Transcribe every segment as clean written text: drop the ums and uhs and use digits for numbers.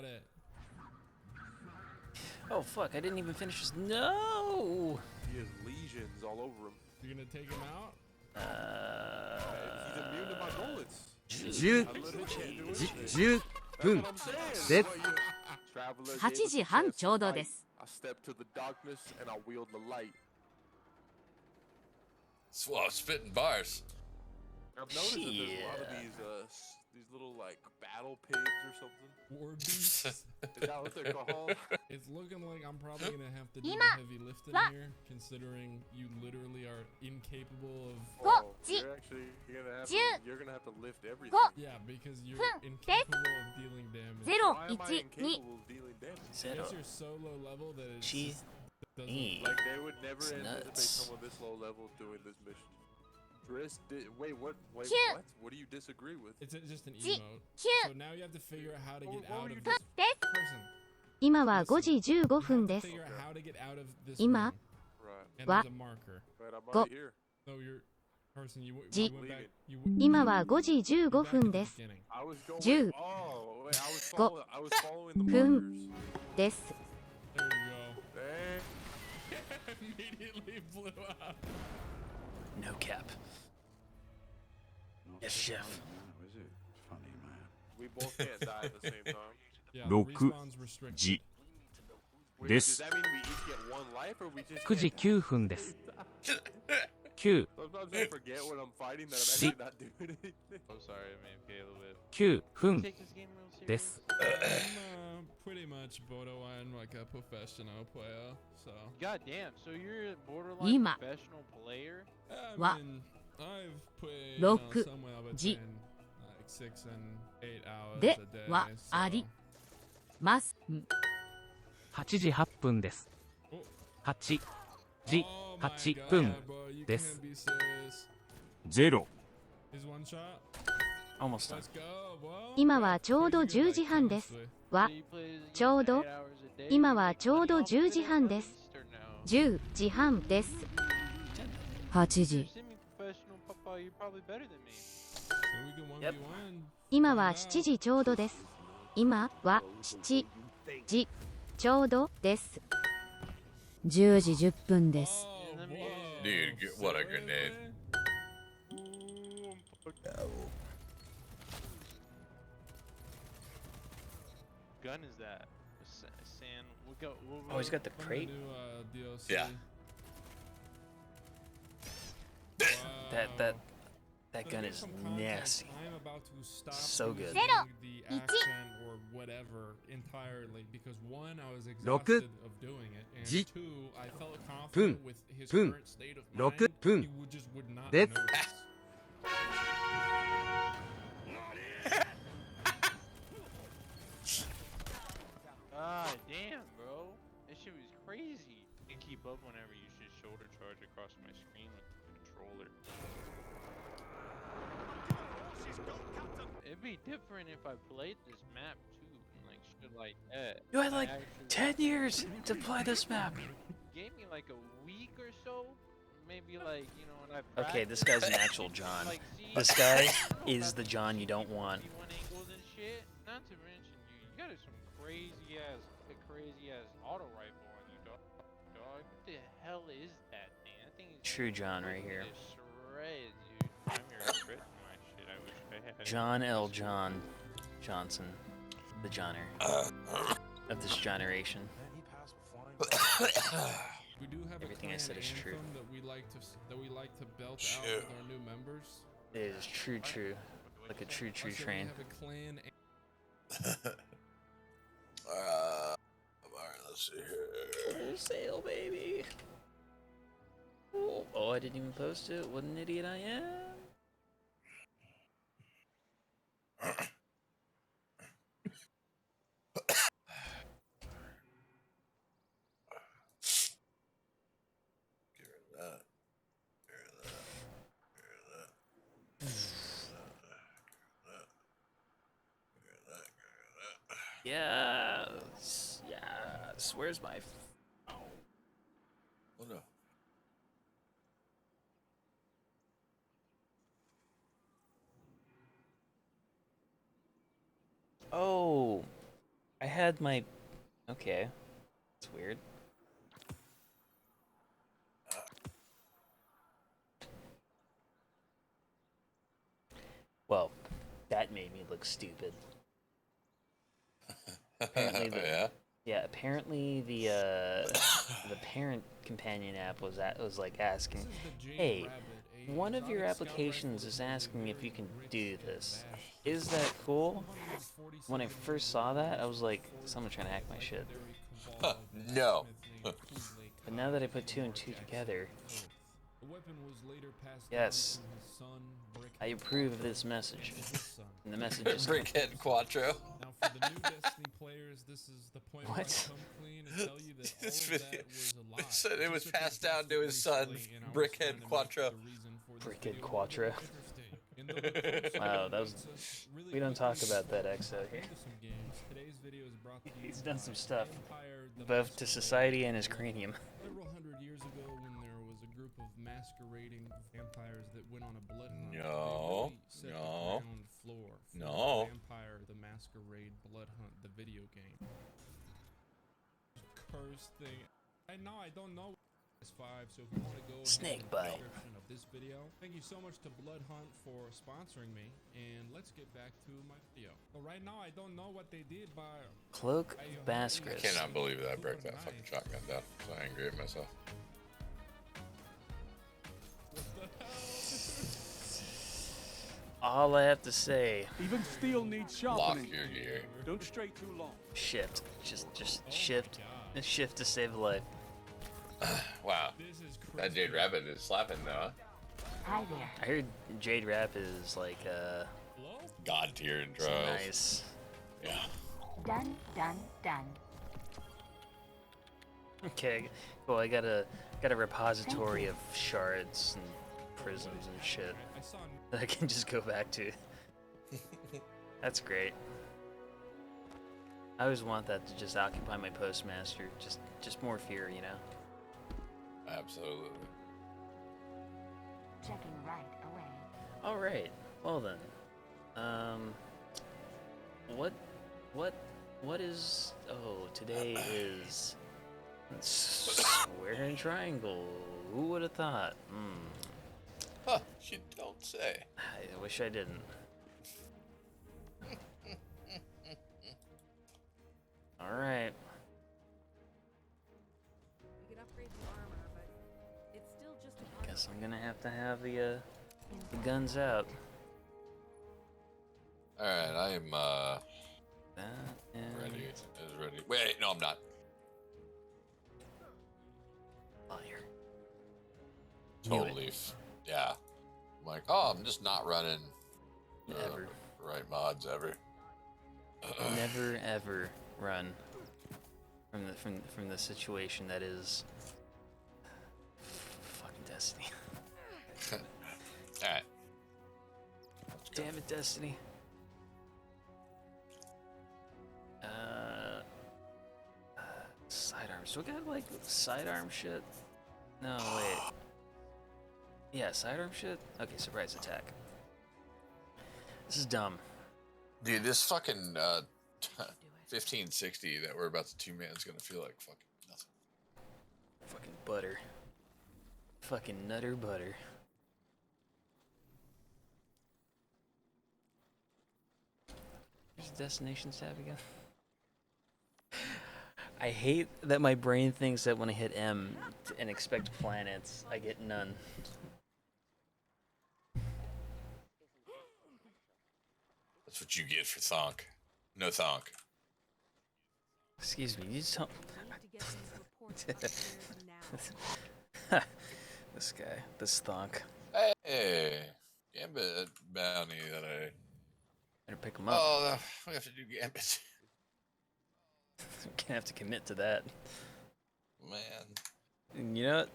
got it. Oh fuck! I didn't even finish this. No. He has lesions all over him. You're gonna take him out? He's immune to my bullets. 10 I literally can't do anything. 10 分 That's what I'm saying. です What you- Traveler 8 gave us 時 a 半 chance ちょう to ど fight. です I step to the darkness and I wield the light. Swap spitting bars. I've noticed that there's a lot of these little like battle pigs or something. War beasts. Is that what they're called? It's looking like I'm probably gonna have to do the Ima. heavy lifting Wa. here, considering you literally are incapable of. Oh, Ji. you're gonna have to lift everything. Yeah, because you're Hun. incapable of dealing damage. 0 Why am I 1 2 incapable of dealing damage? I Zero. guess you're so low level that it G. just doesn't. E. Like they would never It's anticipate nuts. someone this low level doing this mission. Wait, what? Wait, Q. what? What do you disagree with? It's just an Ji. emote. Q. So now you have to figure out how to get What out were you of this です person. 今は5時15 You 分 have で to す figure out how to get out of this Ima. room. Right. And Wa. there's a marker. But I'm Go. already here. No, you're person. You Ji. went back. You 今は5時 you're 15 back at 分 the です beginning. I was going. 10 Oh, wait, Go. I was following the Hun. markers. です There you Dang. go. Immediately blew up. No cap. Yes, chef. Is it funny, man? We both can't die at the same time. Yeah, 6 respawn's restricted. 時 Wait, で does す that mean we each get one life, or we just? 9時 can't- 9分です 9 Sometimes I forget when I'm fighting that I'm Si. actually not doing anything. I'm sorry, I mean, okay, a little bit. 9分 Take this game real serious. です I'm pretty much borderline like a professional player, so. God damn, so you're a borderline Ima. professional player? I Wa. mean, I've played Roku. somewhere Ji. between like 6 and 8 hours で a day. は So. あります8時8分です Oh. 8時 Oh my 8 God, 分 bro, you です can't be serious. 0 Is one shot? Almost done. Let's go, bro. 今はちょうど10時半です は So you play, ちょうど 8 hours a day? 今はちょうど10時半です Or no? 10時半です8時 Semi-professional, Papa, you're probably better than me. So we can Yep. 1v1. 今は7時ちょうどです今は7時ちょうどです10時10分です Oh, Let me- whoa. Dude, what a grenade. Gun is that? Sand. We'll go. Oh, he's got the From crate. new, DLC. Yeah. Wow. That gun is For some context, nasty. I'm about to stop So good. using Zero. the Ichi. accent or whatever entirely because one, I was Roku. exhausted of doing it, and Ji. two, I felt confident with his Pun. current state of Roku. mind. Pun. He just would not Death. notice. Ah, damn, bro. That shit was crazy. You can keep up whenever you should shoulder charge across my screen with the controller. It'd be different if I played this map too, and like shit like that. You had I like actually- 10 years to play this map. Gave me like a week or so, maybe like when I. Okay, this practiced, guy's an actual John. like, see, This guy is the John you don't want. V1 angles and shit. Not to mention you got some crazy ass auto rifle on you, dog. What the hell is that thing? That thing is True John right here. Shreds, dude. I'm here regretting my shit. I wish I had. John L. John Johnson, the Johnner of this generation. We do have Everything a I said clan is true. anthem that we like to belt out Shit. with our new members. It is true, like a true I said train. We have a clan. Alright, let's see here. Full sail, baby. Oh, I didn't even post it. What an idiot I am. Get rid of that. Get rid of that. Get rid of that. Get rid of that. Get rid of that. Yes. Yes. Where's my? Oh no. Oh, I had my... Okay. That's weird. Well, that made me look stupid. Apparently the, Yeah. apparently the parent companion app was like asking, "Hey, one of your applications is asking if you can do this. Is that cool?" When I first saw that, I was like, "Someone trying to hack my shit." No. But now that I put two and two together, yes, I approve of this message. And the message is Brickhead Quattro. Now, for the new Destiny players, this is the point where I What? come clean and tell you that all This of video- that was a lie. said it was Just took passed this down to his son, recently, and I was Brickhead trying to make Quattro. the reason for this Brickhead video Quattro. a little interesting. And though the console Wow, that was... makes us really We don't talk quickly about that EXO here. into some games, today's video is brought to you He's done by some stuff, Vampire the both to Masquerade. society and his cranium. Several hundred years ago, when there was a group of masquerading vampires that went on a blood hunt, No, they really set the no, ground floor for no. Vampire the Masquerade Blood Hunt, the video game. Cursed thing. Right now, I don't know. PS5, so if you want to go Snake in the bite. description of this video. Thank you so much to Blood Hunt for sponsoring me, and let's get back to my video. So right now, I don't know what they did, but Cloak I Bascris. cannot believe that I broke that fucking shotgun down. I'm so angry at myself. All I have to say, Even steel needs Lock sharpening. your gear. Don't stray too long. shift. Just shift. Shift to save a life. Wow. this is That Jade Rabbit is slapping though. Hi there. I heard Jade Rap is like, Hello? God tier and so drugs. nice. Yeah. Done, done, done. Okay, cool. I got a repository of shards and prisms and shit I saw that I can just go back to. That's great. I always want that to just occupy my postmaster. Just more fear, you know. Absolutely. Checking right away. All right. Well then, what is? Oh, today is square and triangle. Who would have thought? Huh, you don't say. I wish I didn't. All right. We can upgrade the armor, but it's still just a Guess I'm gonna have to have the guns out. Alright, I am That and ready. Is ready. Wait, no I'm not. fire. Totally. Yeah. I'm like, oh, I'm just not running Ever. right mods ever. Never ever run from the situation that is fucking Destiny. Alright. Damn it, Destiny. Sidearms. So we got like sidearm shit? No, wait. Yeah, sidearm shit? Okay, surprise attack. This is dumb. Dude, this fucking 1560 that we're about to two-man is gonna feel like fucking nothing. Fucking butter. Fucking nutter butter. Where's the destinations tab again? I hate that my brain thinks that when I hit M and expect planets, I get none. That's what you get for thonk. No thonk. Excuse me, you just don't... need to get these reports upstairs now. This guy, this thonk. Hey, Gambit bounty that I. Better pick him up. Oh, we have to do Gambit. Gonna have to commit to that. Man, And you know what?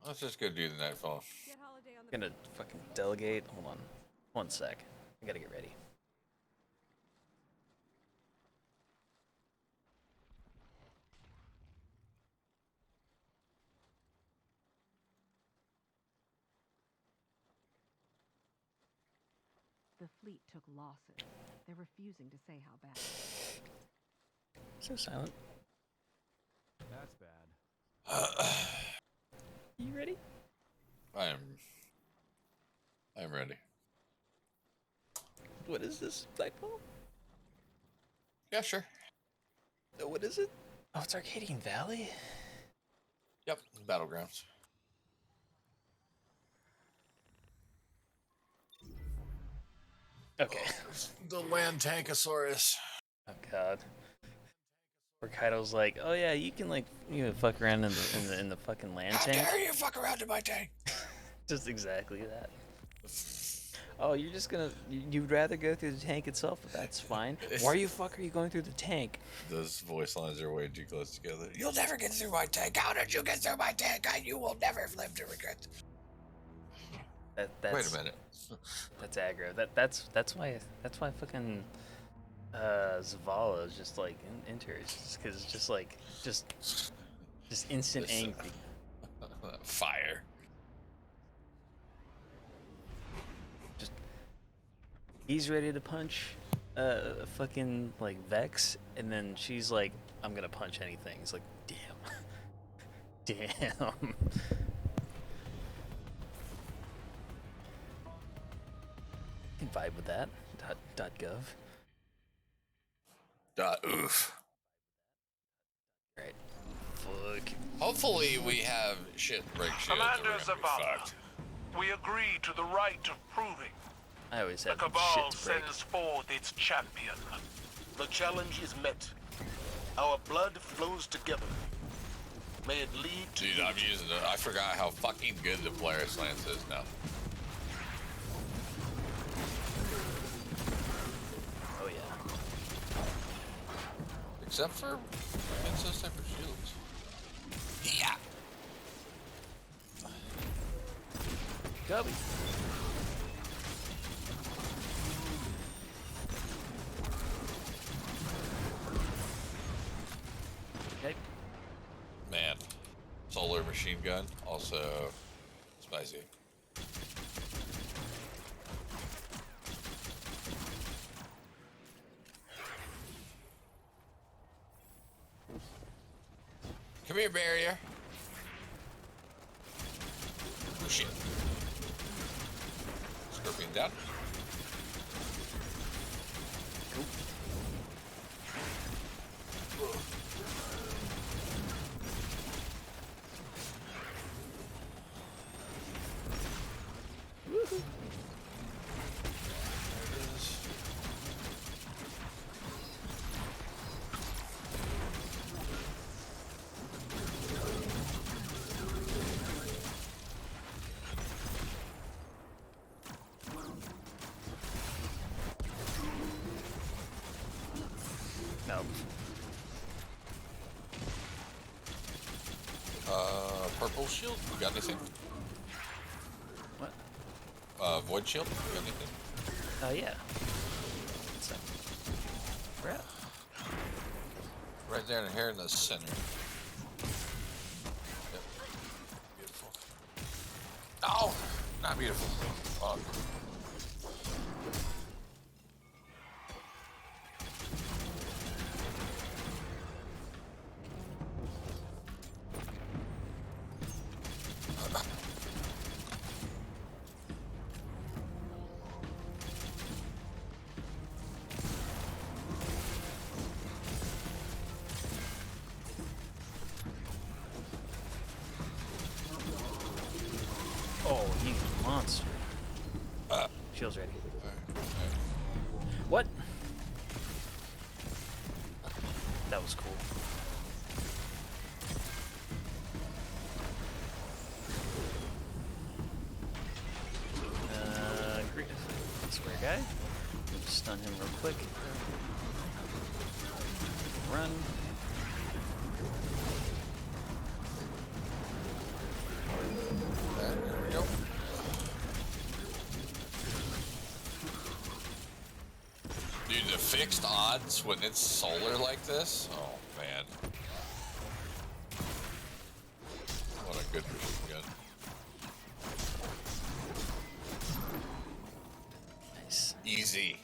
let's just go do the Nightfall. Get Holiday on the I'm gonna fucking delegate. Hold on. 1 sec. I gotta get ready. The fleet took losses. They're refusing to say how bad. So silent. That's bad. You ready? I am ready. What is this? Nightfall? Yeah, sure. What is it? Oh, it's Arcadian Valley? Yep, Battlegrounds. Okay. The land tankosaurus. Oh god. Where Kaido's like, oh yeah, you can like fuck around in the fucking land How tank. dare you fuck around in my tank? Just exactly that. Oh, you're just gonna you'd rather go through the tank itself, but that's fine. Why you are you going through the tank? Those voice lines are way too close together. You'll never get through my tank. How did you get through my tank? You will never live to regret. That's, Wait a minute. That's aggro. That's why fucking Zavala is just like enters because it's just like just instant angry. Fire. Just he's ready to punch fucking like Vex, and then she's like, I'm gonna punch anything. It's like, damn. Damn. I can vibe with that. .gov. Oof. Right. Fuck. Hopefully we have shit break shields. Commander Zavala, we agree to the right of proving. I always The have Cabal shit to break. sends forth its champion. The challenge is met. Our blood flows together. May it lead to... Dude, I'm using it. I forgot how fucking good the Polaris Lance is now. Oh yeah. Except for against those type of shields. Yeah. Gubby. Okay. Man. Solar machine gun, also spicy. Come here, barrier. Oh shit. Scorpion down. Woohoo. No. Purple shield. You got anything? What? Void shield. You got anything? Oh yeah. What's that? Where at? Right there in here in the center. Yep. Beautiful. Oh, not beautiful. Fuck. Oh, you monster. Shield's ready. Alright. What? That was cool. Square guy. Just stun him real quick. Run. There we go. Dude, the fixed odds when it's solar like this? Oh, man. What a good machine gun. Nice. Easy.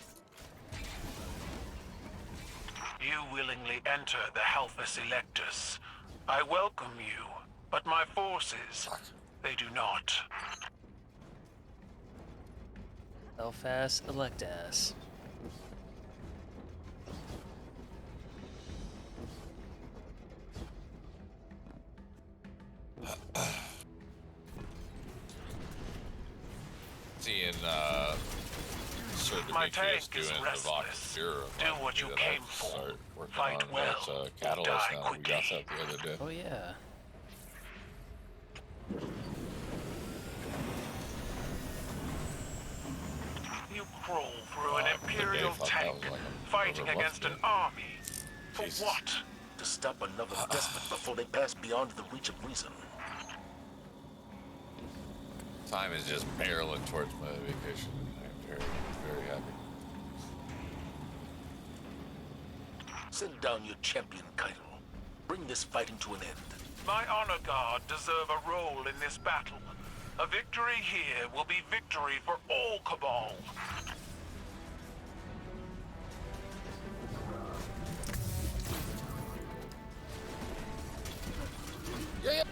You willingly enter the Halphus Electus. I welcome you, but my forces, they do not. Belfast Electas. Seeing Sir My Demetrius tank is doing the restless. Bureau. Do what you came for. Fight well. That's Catalyst Die now. We got quickly. that the other day. Oh yeah. You crawl through an The Imperial day thought that tank, was like a fighting overlooked against an game. army. For Jesus. what? To stop another despot before they pass beyond the reach of reason. Time is just barreling towards my vacation. I'm very, very happy. Send down your champion, Keitel. Bring this fighting to an end. My honor guard deserve a role in this battle. A victory here will be victory for all Cabal. Yeah.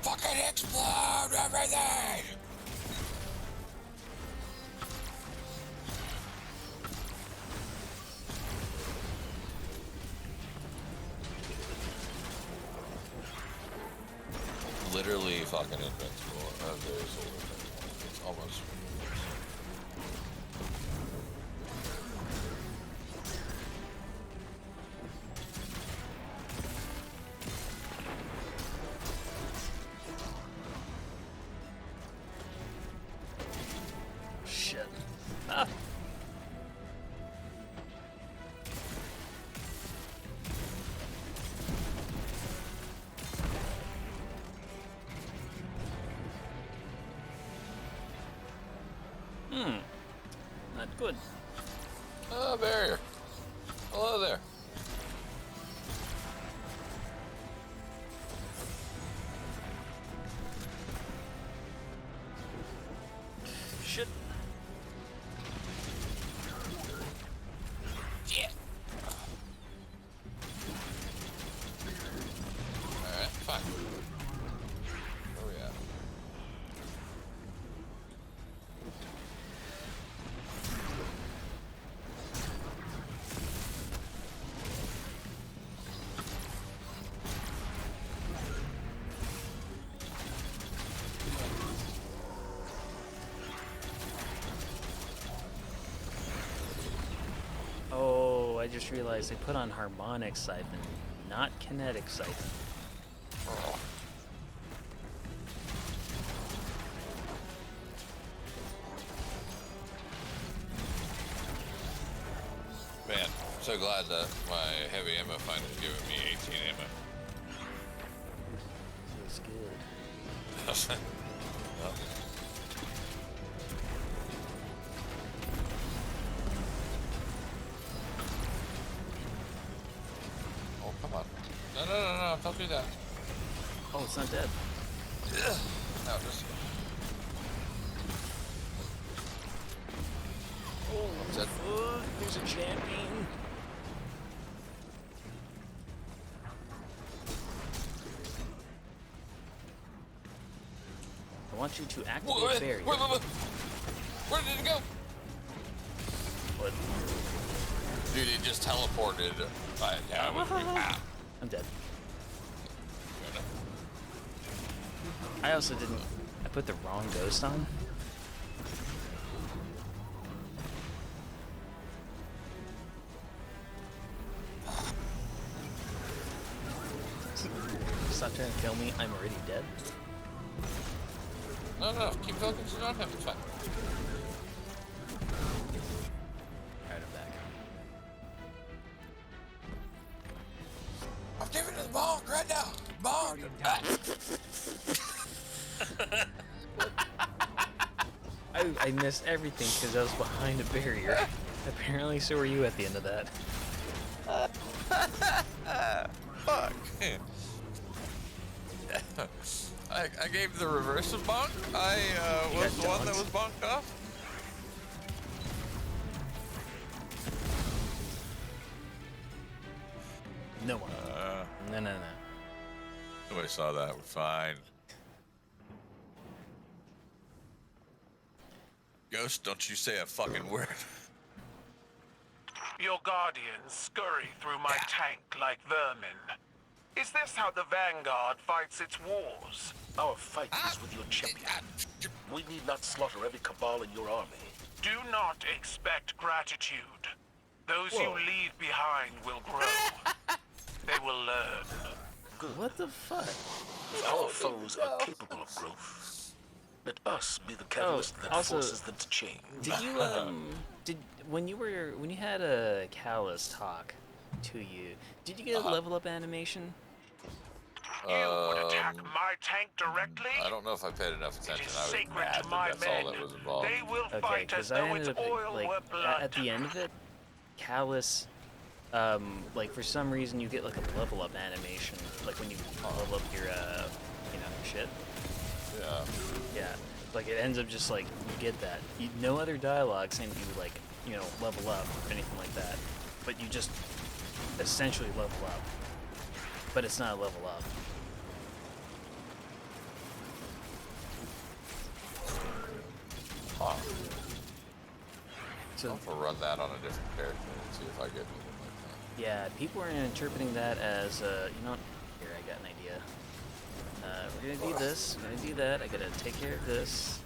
Fucking explode everything! Literally fucking invincible. It's almost. Shit. Ah. Not good. Oh, barrier. Hello there. Shit. Yeah. Alright, fine. Where we at? Oh, I just realized they put on harmonic siphon, not kinetic siphon. Man, I'm so glad that my heavy ammo finally giving me 18 ammo. Feels good. Well, oh, come on. No, don't do that. Oh, it's not dead. No, just. Oh, Dead. fuck, there's a champion. I want you to activate barrier. Where did it go? What? Dude, it just teleported. I'm dead. I also didn't. I put the wrong ghost on. Stop trying to kill me. I'm already dead. No, keep focusing on him. It's fine. Alright, I'm back. I'm giving it the bonk right now. Bonk. I missed everything because I was behind a barrier. Apparently, so were you at the end of that. Fuck. I gave the reverse of bonk. I was the one that was bonked off. No one. No. Nobody saw that. We're fine. Ghost, don't you say a fucking word. Your guardians scurry through my tank like vermin. Is this how the Vanguard fights its wars? Our fight is with your champion. We need not slaughter every cabal in your army. Do not expect gratitude. Those you leave behind will grow. They will learn. What the fuck? Our foes are capable of growth. Let us be the catalyst that forces them to change. Did you when you had a Callus talk to you, did you get a level up animation? You would attack my tank directly? I don't know if I paid enough attention. It is I was sacred mad to my that that's all men. that was involved. They will Okay, fight as because I though its ended up oil were blood. at the end of it, Callus, like for some reason you get like a level up animation, like when you level up your shit. Yeah. Yeah, like it ends up just like you get that. No other dialogue saying you like level up or anything like that, but you just essentially level up. But it's not a level up. Huh. So I'll have to run that on a different character and see if I get anything like that. yeah, people are interpreting that as you know what? Here, I got an idea. We're gonna do this. We're gonna do that. I gotta take care of this.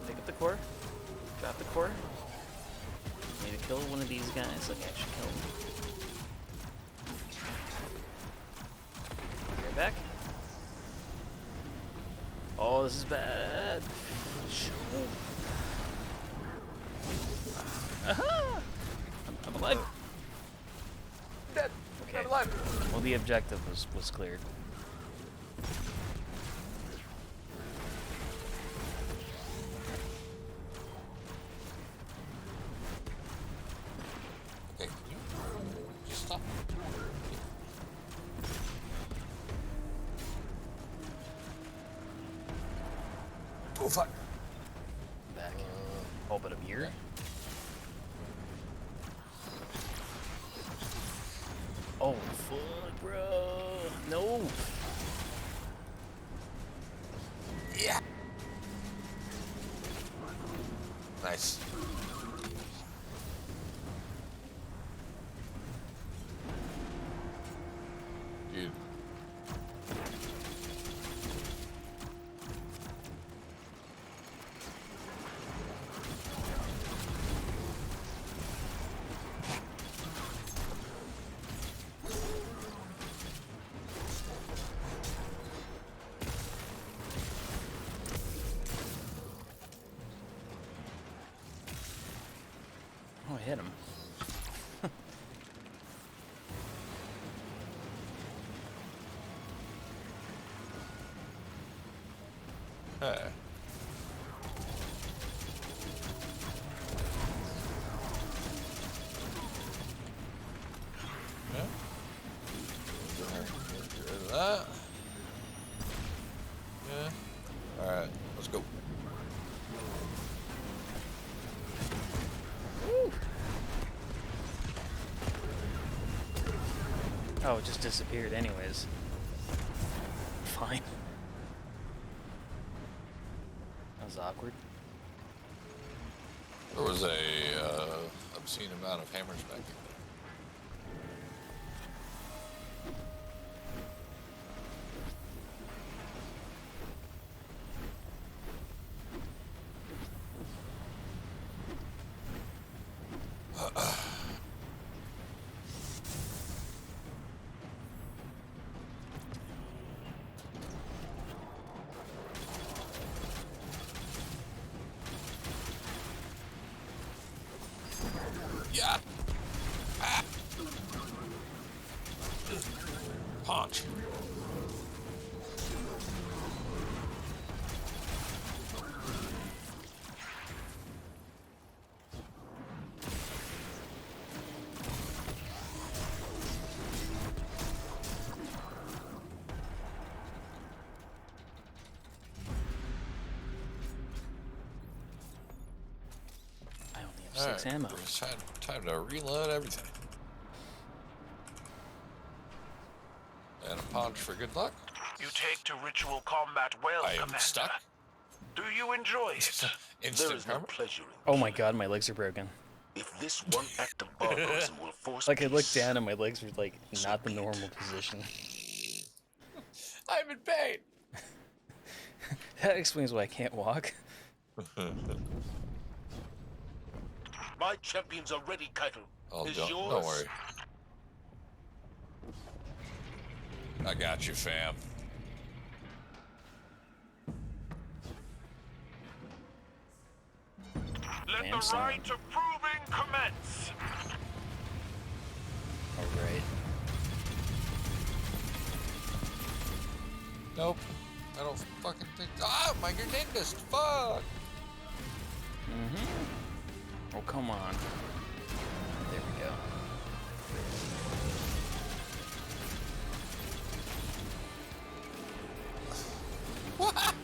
Pick up the core. Drop the core. Need to kill one of these guys. Like actually kill him. Right back. Oh, this is bad. Aha! I'm alive. Dead. Okay. I'm alive. Well, the objective was cleared. Okay, can you just stop? Oh fuck. Back. Oh, but a beer? Oh, fuck, bro. No. Yeah. Nice. Dude. Oh, I hit him. Hey. Yeah. Get rid of that. Yeah. Alright, let's go. Oh, it just disappeared anyways. Fine. That was awkward. There was a obscene amount of hammers back there. Yeah. 6 ammo. It's time to reload everything. And a punch for good luck. You take to ritual combat well, I am Commander. stuck. Do you enjoy it? There Instant is no perma. pleasure in Oh my killing. god, my legs are broken. If this one act of barbarism will force Like I peace, looked down and my legs were like not the normal position. I'm in pain. That explains why I can't walk. my champions are ready, Kaito. Oh, Is don't yours? worry. I got you, fam. Let Damn the son. rite of proving commence. Alright. Nope. I don't fucking think. Ah, my grenade missed. Fuck. Oh, come on. There we go. What?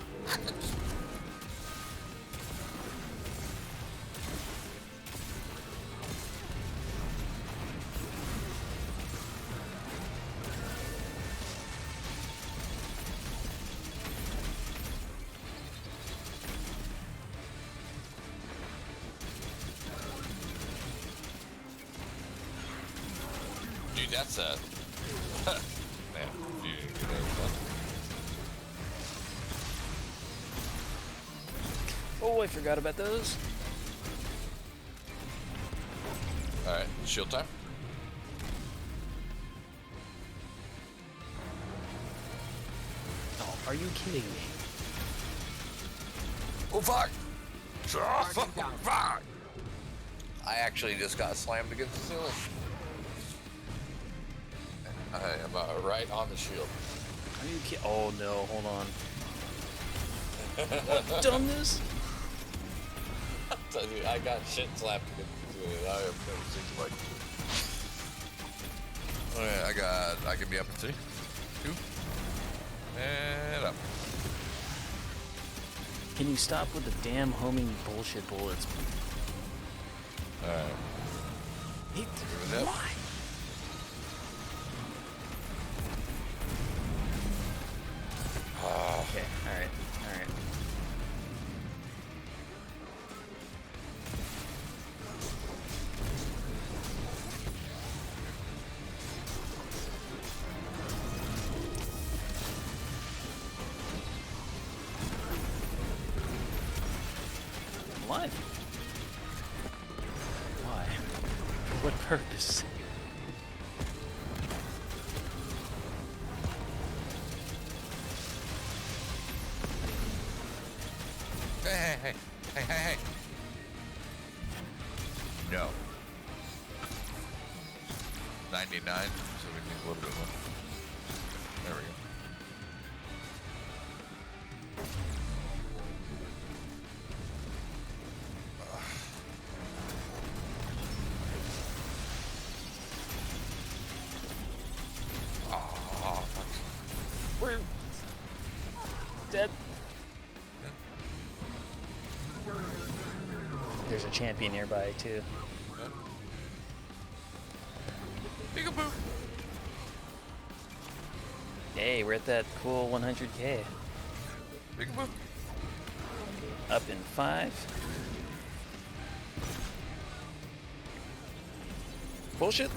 Dude, that's a. Man, you didn't get that. Oh, I forgot about those. Alright, shield time. Oh, are you kidding me? Oh, fuck! Fuck! I actually just got slammed against the ceiling. I am right on the shield. Are you kidding? Oh no, hold on. What dumbness? I got shit slapped against the ceiling. I have never seen like this. Alright, I can be up at 3, 2, and up. Can you stop with the damn homing bullshit bullets? Alright. Why? Okay, alright, alright. I'm alive. Why? For what purpose? Hey. No. 99, so we need a little bit more. There we go. Oh, We're dead. There's a champion nearby too. Peekaboo. Hey, we're at that cool 100k. Peekaboo. Up in 5. Bullshit.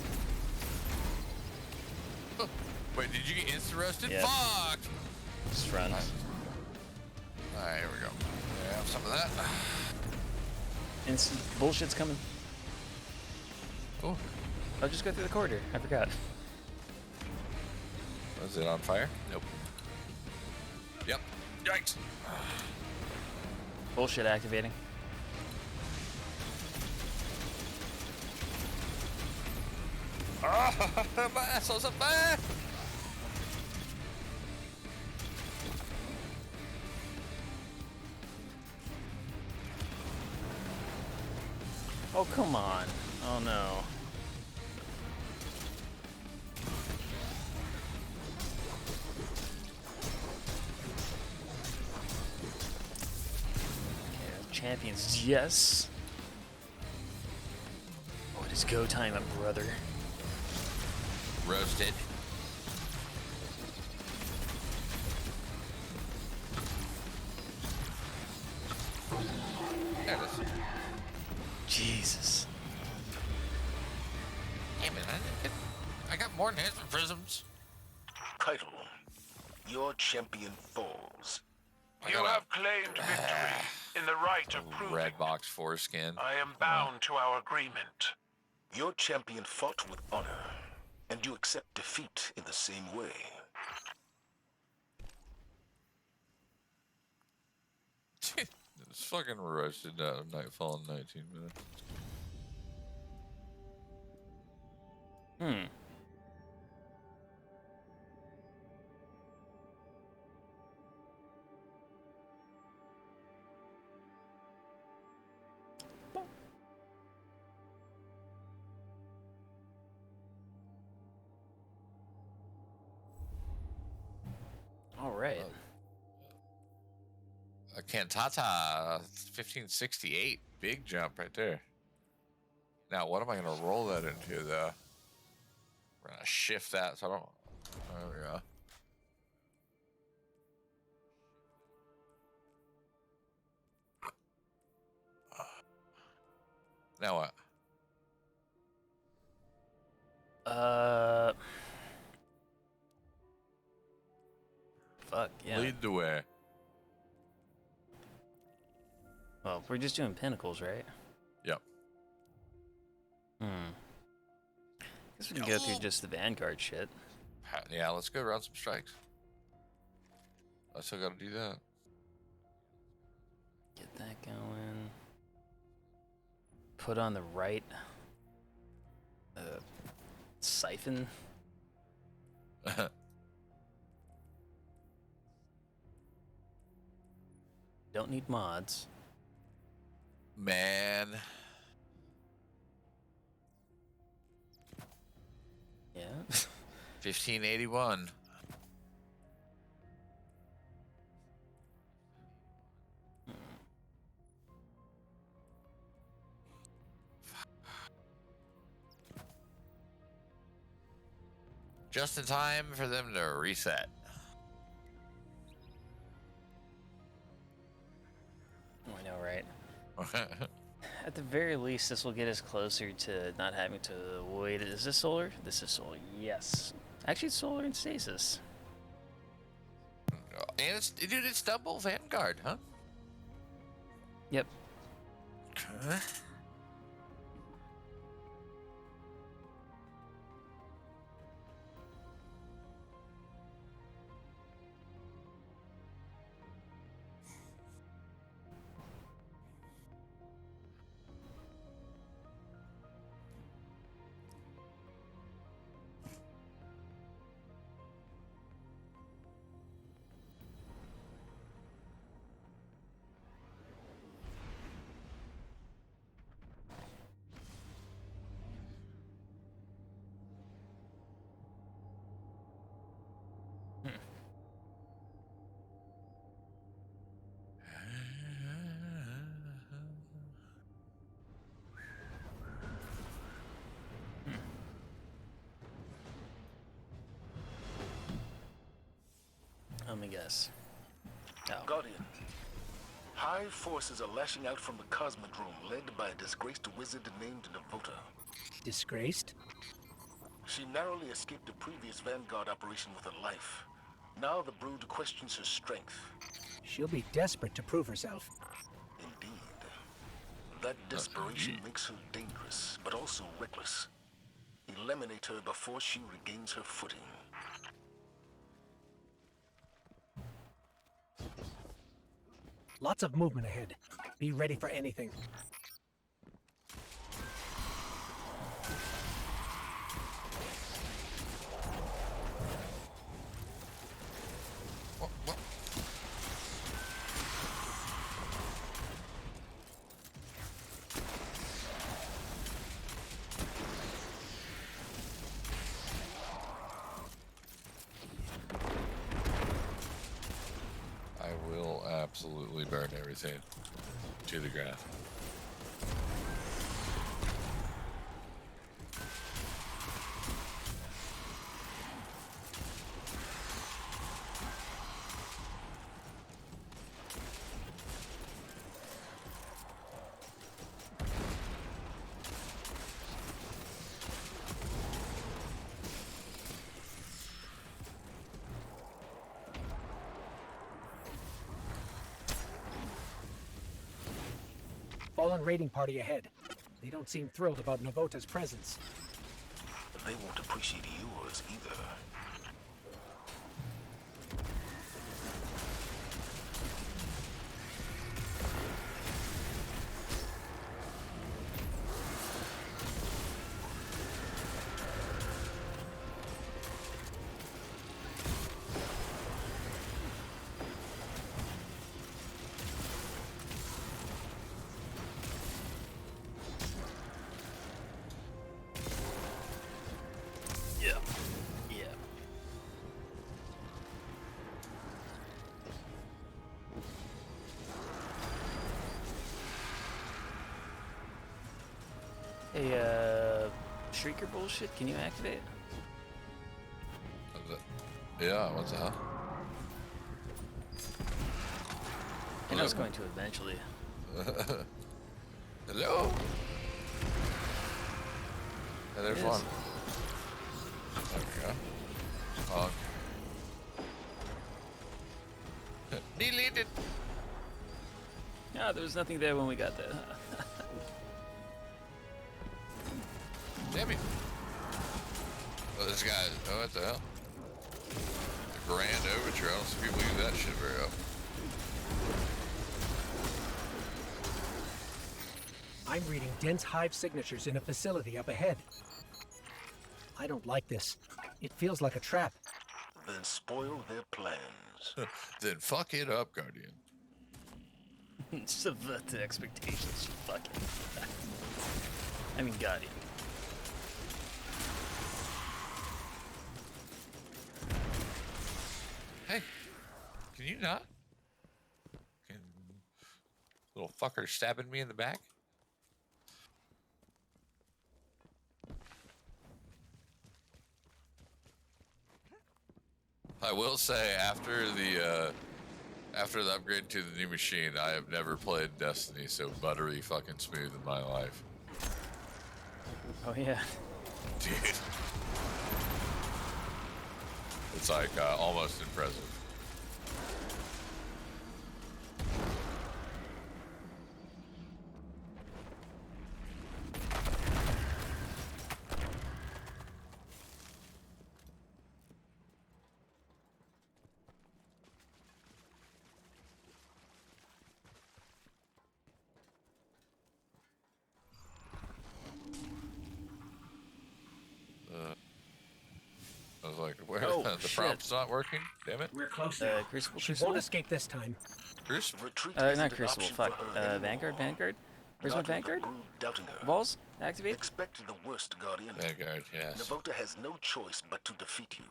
Wait, did you get insta-roasted? Yeah. Fuck! Just run. Alright, here we go. Yeah, have some of that. Instant bullshit's coming. Oh, I'll just go through the corridor. I forgot. was it on fire? Nope. Yep. Yikes. Bullshit activating. Ah, my asshole's up there! Oh, come on. Oh, no. Okay, champions, yes. It's go time, brother. Roasted. There it is. Jesus. Hey man, I got more enhancement prisms. Title. Your champion falls. I You got a- have claimed victory in the right of proving. Red box foreskin. I am bound to our agreement. Your champion fought with honor, and you accept defeat in the same way. It's fucking roasted Nightfall in 19 minutes. All right. A Cantata 1568. Big jump right there. Now, what am I going to roll that into, though? We're going to shift that so I don't... There we go. Now what? Fuck, yeah. Lead the way. Well, we're just doing pinnacles, right? Yep. Guess we can go through just the Vanguard shit. Yeah, let's go run some strikes. I still got to do that. Get that going. Put on the right siphon. Don't need mods. Man. Yeah. 1581. Just in time for them to reset. Oh, I know, right? At the very least, this will get us closer to not having to wait. Is this solar? This is solar. Yes. Actually, it's solar and stasis. And it's, dude, it's double Vanguard, huh? Yep. Okay. Let me guess. Oh. Guardian. High forces are lashing out from the Cosmodrome, led by a disgraced wizard named Navota. Disgraced? She narrowly escaped a previous Vanguard operation with her life. Now the Brood questions her strength. She'll be desperate to prove herself. Indeed. That desperation makes her dangerous, but also reckless. Eliminate her before she regains her footing. Lots of movement ahead. Be ready for anything. I will absolutely burn everything to the ground. fallen raiding party ahead. They don't seem thrilled about Navota's presence. They won't appreciate yours either. Yeah. Yeah. Hey, Shrieker bullshit, can you activate? Yeah, what the hell? And I was going to eventually. Hello? Yeah, there's Yes. one. There we go. Oh. Deleted. Yeah, there was nothing there when we got there. Damn it. Oh, this guy, oh, what the hell? The Grand Overture. I don't see people use that shit very often. I'm reading dense hive signatures in a facility up ahead. I don't like this. It feels like a trap. Then spoil their plans. Then fuck it up, Guardian. Subvert the expectations, you fucking. I mean, Guardian. Hey, can you not? Can little fucker stabbing me in the back? I will say, after the upgrade to the new machine, I have never played Destiny so buttery fucking smooth in my life. Oh yeah. Dude. It's like almost impressive. I was like, where Oh, the shit. prompt's not working? Damn it. We're close Crucible, She Crucible? won't escape this time. Crucible? Retreat Not isn't an Crucible, option fuck. for her anymore. Vanguard? Where's my Not with the Vanguard? brood doubting her. Balls? Activate? Expect the worst, Guardian. Vanguard, yes. Navota has no choice but to defeat you.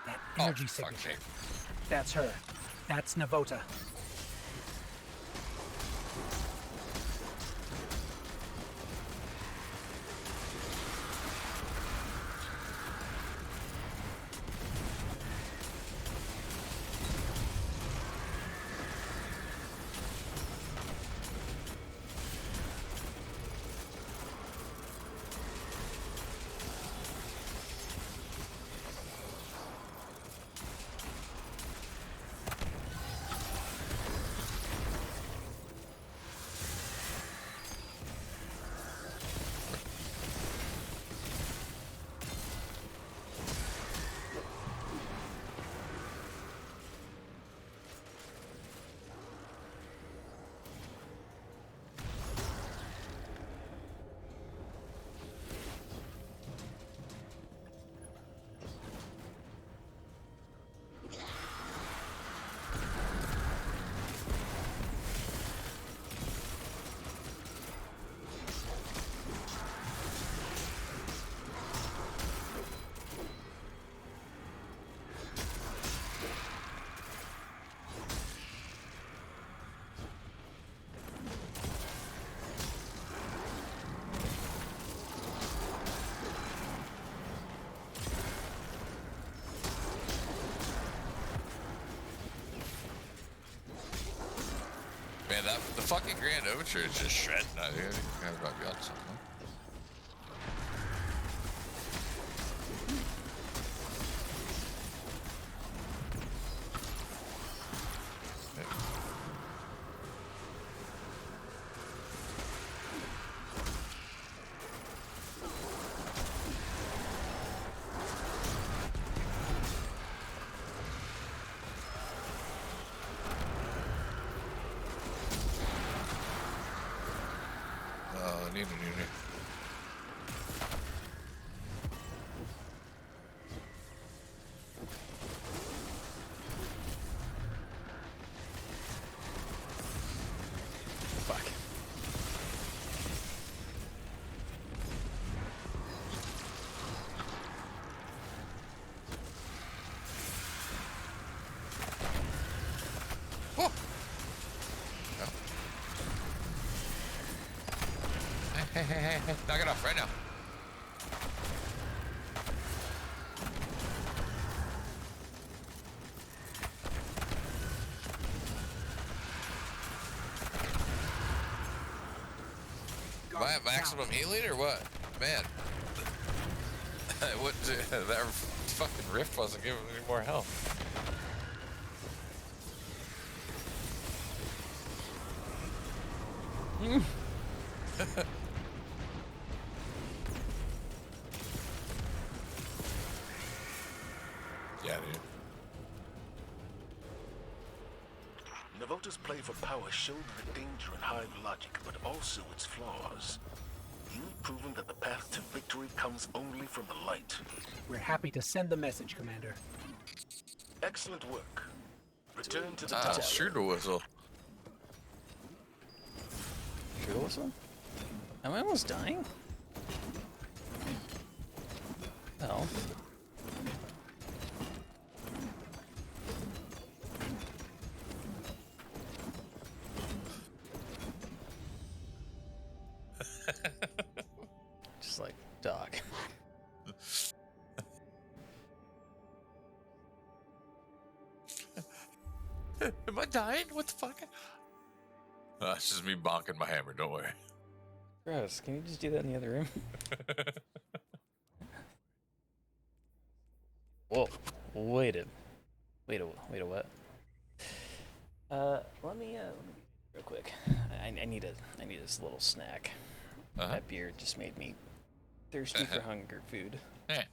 That energy Oh, fuck's signature. sake. That's her. That's Navota. Man, the fucking Grand Overture is just shredding out here. You guys might be on something. hey. Knock it off right now. Am I at maximum heat lead or what? Man. What, that fucking rift wasn't giving me any more health. Yeah, dude. Navota's play for power showed the danger in Hive logic, but also its flaws. You've proven that the path to victory comes only from the light. We're happy to send the message, Commander. Excellent work. Return to the tower. Shoot a whistle. Shoot a whistle? Am I almost dying? Oh. Just like, dog. Am I dying? What the fuck? It's just me bonking my hammer, don't worry. Gross, can you just do that in the other room? Whoa, wait a what? Let me real quick. I need this little snack. That beer just made me thirsty for hunger food. Yeah.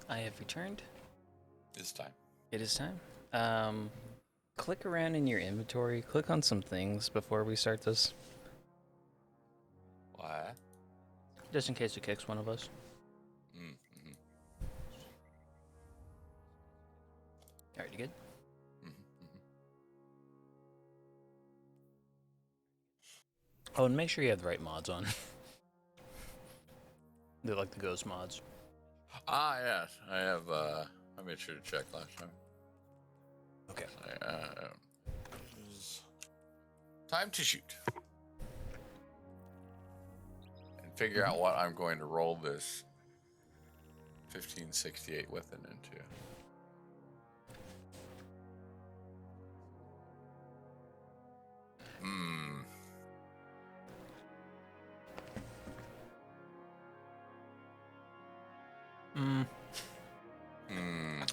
I have returned. It's time. It is time. Click around in your inventory. Click on some things before we start this. What? Just in case it kicks one of us. Mm-hmm. Alright, you good? Oh, and make sure you have the right mods on. They're like the ghost mods. Ah, yes. I have, I made sure to check last time. Okay. Time to shoot. And figure out what I'm going to roll this 1568 weapon into.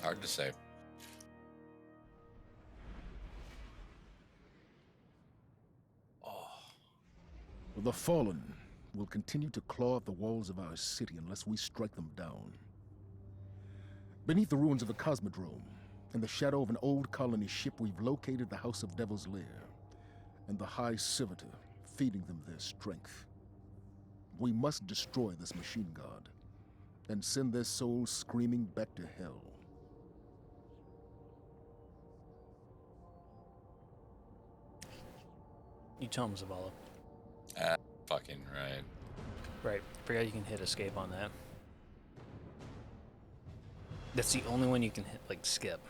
Hard to say. The fallen will continue to claw at the walls of our city unless we strike them down. Beneath the ruins of the Cosmodrome, in the shadow of an old colony ship, we've located the House of Devil's Lair and the High Servitor, feeding them their strength. We must destroy this machine god and send their souls screaming back to hell. You tell him, Zavala. Fucking right. Right. Forgot you can hit escape on that. That's the only one you can hit, like, skip.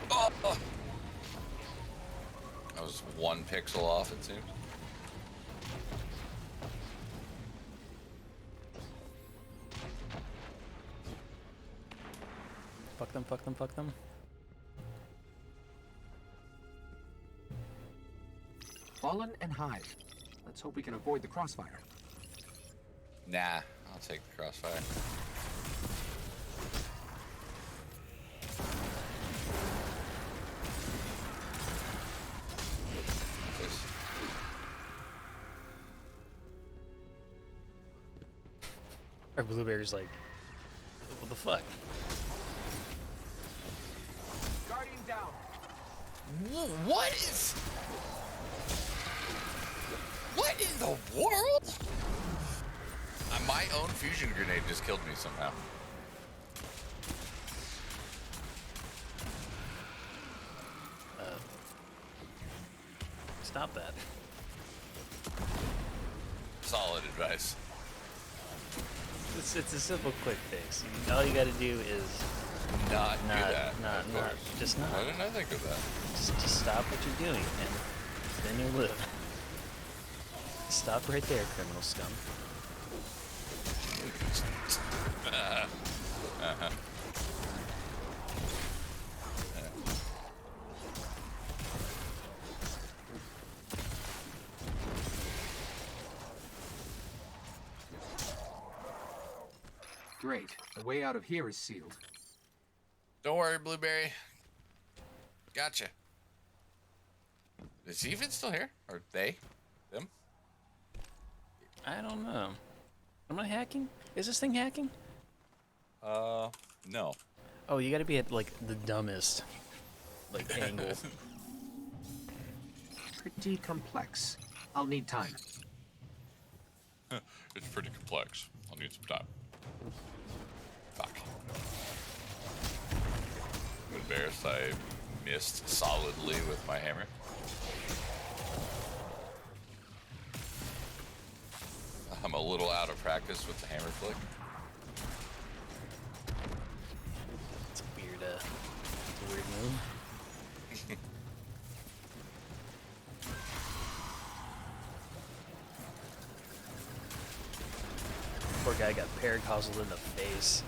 Oh! I was 1 pixel off, it seems. Fuck them, fuck them, fuck them. Fallen and Hive. Let's hope we can avoid the crossfire. Nah, I'll take the crossfire. Our Blueberry's like, what the fuck? Guardian down. What is... What in the world? My own fusion grenade just killed me somehow. Stop that. Solid advice. It's a simple, quick fix. All you gotta do is Not do that. Just not. Why didn't I think of that? Just stop what you're doing, and then you'll live. Stop right there, criminal scum. Great. The way out of here is sealed. Don't worry, Blueberry. Gotcha. Is he even still here? Or they? Them? I don't know. Am I hacking? Is this thing hacking? No. Oh, you gotta be at, like, the dumbest, like, angle. Pretty complex. I'll need time. It's pretty complex. I'll need some time. Fuck. I'm embarrassed I missed solidly with my hammer. I'm a little out of practice with the hammer flick. It's a weird move. Poor guy got paracostled in the face.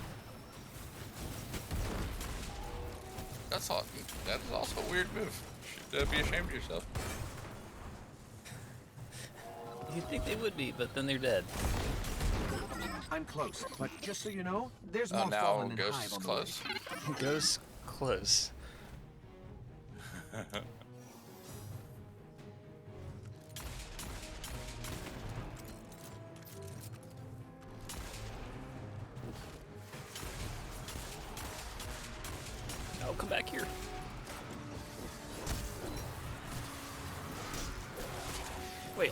That's all. That is also a weird move. You should be ashamed of yourself. You'd think they would be, but then they're dead. I'm close, but just so you know, there's Oh, more now Fallen and Ghost Hive is on the close. way. Ghost close.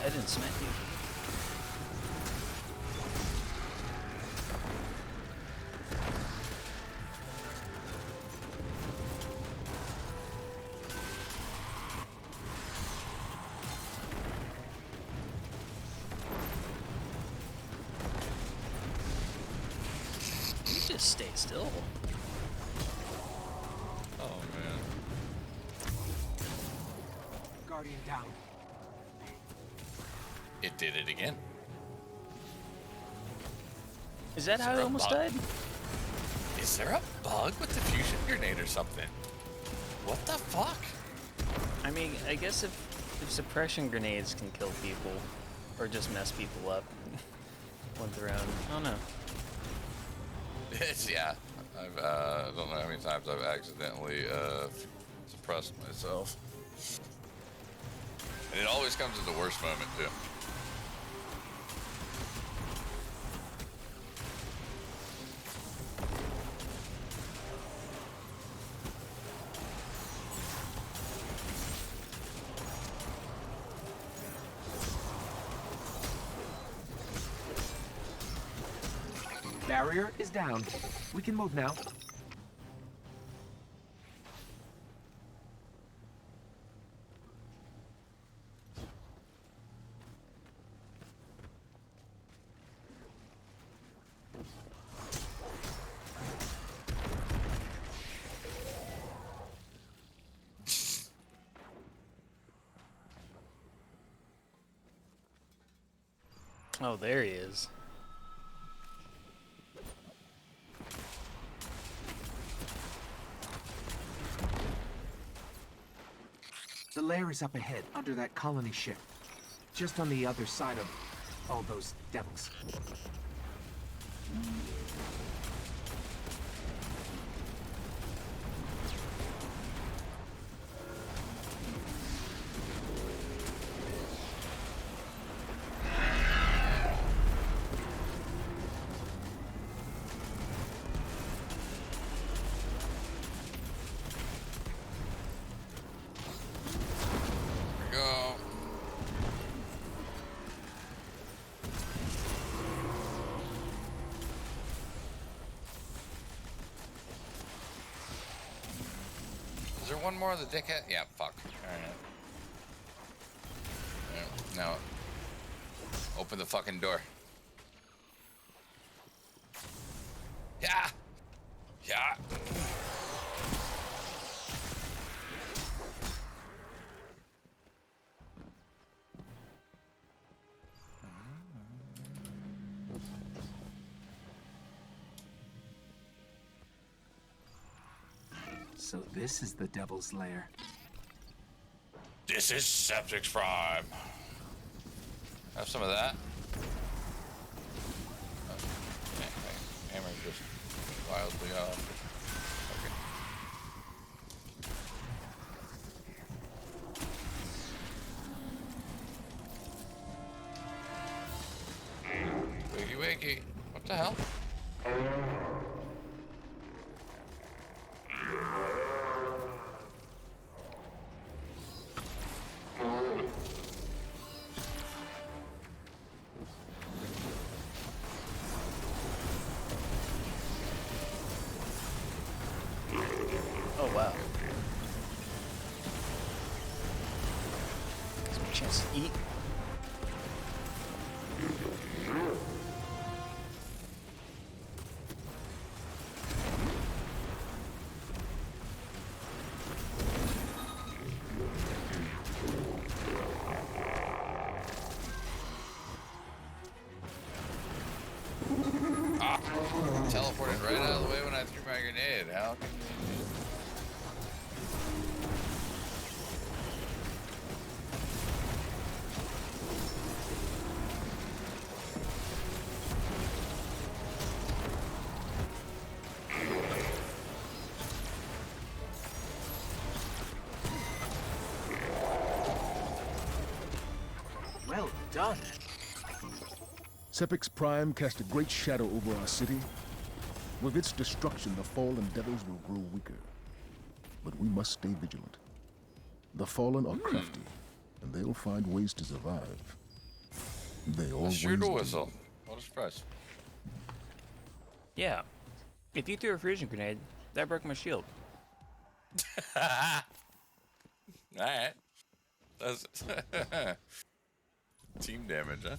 I didn't smack you. You just stay still. Oh man. Guardian down. It did it again. Is that how I almost died? Is there a bug with the fusion grenade or something? What the fuck? I mean, I guess if suppression grenades can kill people, or just mess people up when thrown, I don't know. It's, yeah. I don't know how many times I've accidentally suppressed myself. And it always comes at the worst moment, too. Barrier is down. We can move now. Oh, there he is. The lair is up ahead, under that colony ship. Just on the other side of all those devils. Is there one more of the dickhead? Yeah, fuck. Alright. Now, open the fucking door. Yeah! Yeah! So this is the devil's lair. This is Septic's Prime. Have some of that. Hammer just wildly off. Okay. Wakey wakey. What the hell? Oh wow. Gives me a chance to eat. Teleported right out of the way when I threw my grenade. How can Well done. Sepix Prime cast a great shadow over our city. With its destruction, the fallen devils will grow weaker. But we must stay vigilant. The fallen are crafty, and they'll find ways to survive. They always Shoot a do. whistle. What a surprise. Yeah. If you threw a fusion grenade, that broke my shield. Alright. That's team damage, huh?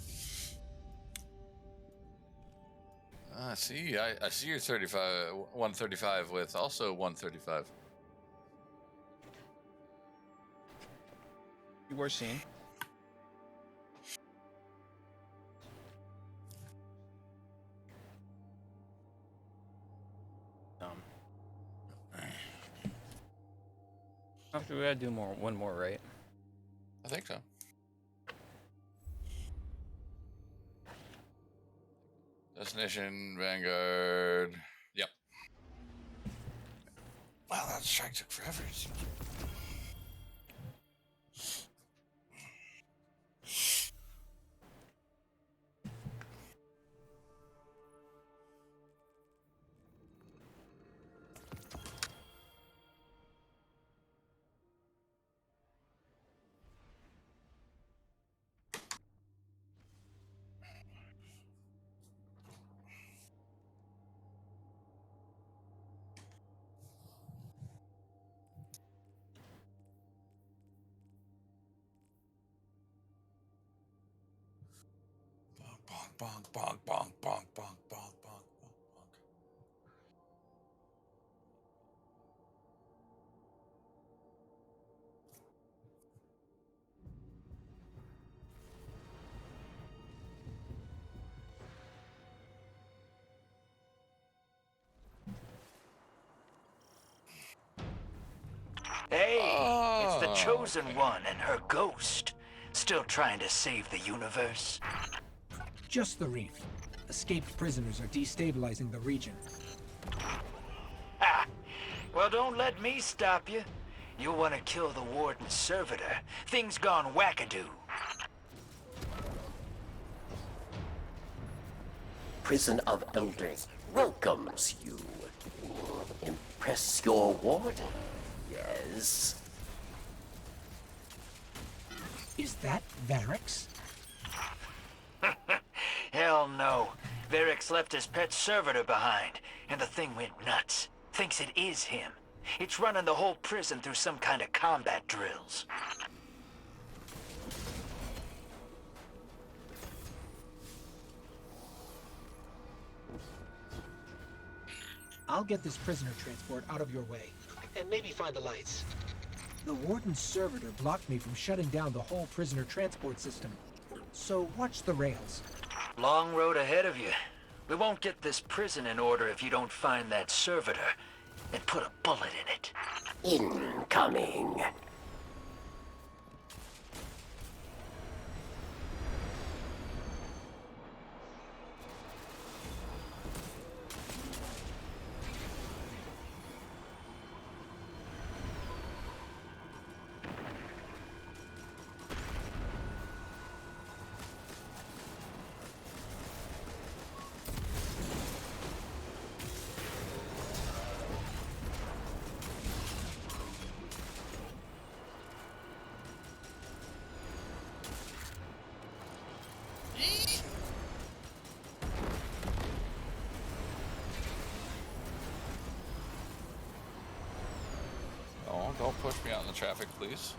I see. I see your 135 with also 135. You were seen. After we gotta do one more, right? I think so. Destination, Vanguard. Yep. Wow, that strike took forever. Bonk, bonk, bonk, bonk, bonk, bonk, bonk, bonk. Hey, it's the Chosen One and her ghost. Still trying to save the universe? Just the reef. Escaped prisoners are destabilizing the region. Ha! Well, don't let me stop you. You'll want to kill the Warden's servitor. Things gone wackadoo. Prison of Elders welcomes you. Impress your warden, yes? Is that Varix? Hell no. Varix left his pet servitor behind, and the thing went nuts. Thinks it is him. It's running the whole prison through some kind of combat drills. I'll get this prisoner transport out of your way, and maybe find the lights. The Warden's servitor blocked me from shutting down the whole prisoner transport system. So watch the rails. Long road ahead of you. We won't get this prison in order if you don't find that servitor and put a bullet in it. Incoming. Oh, don't push me out in the traffic, please.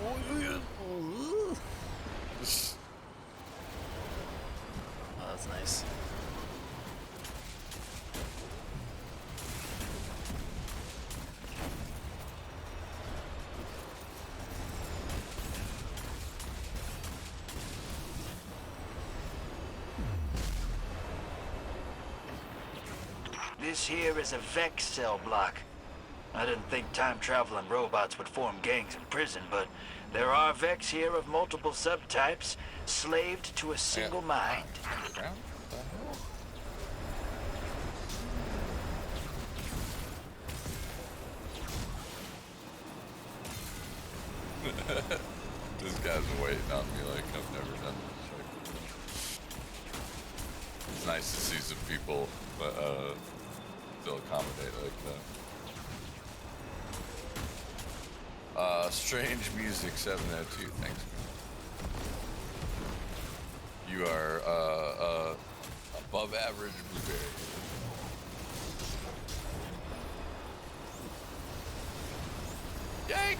Oh, that's nice. This here is a Vex cell block. I didn't think time-traveling robots would form gangs in prison, but there are Vex here of multiple subtypes, slaved to a single mind. Underground? What the hell? This guy's waiting on me like I've never done this. It's nice to see some people still accommodate like that. Strange Music 702. Thanks. You are above average blueberry. Yay!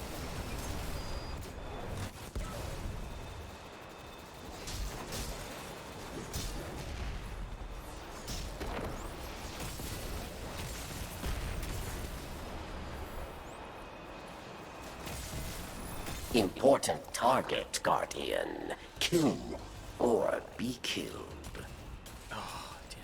Important target, Guardian. Kill or be killed. Oh, damn.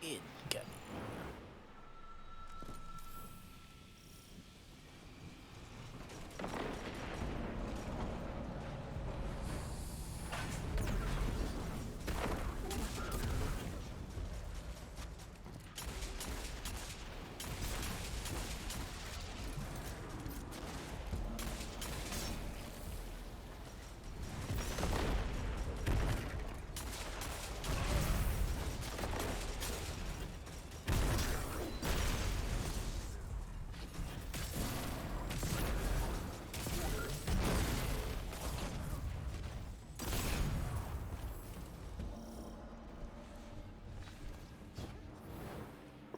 Incoming.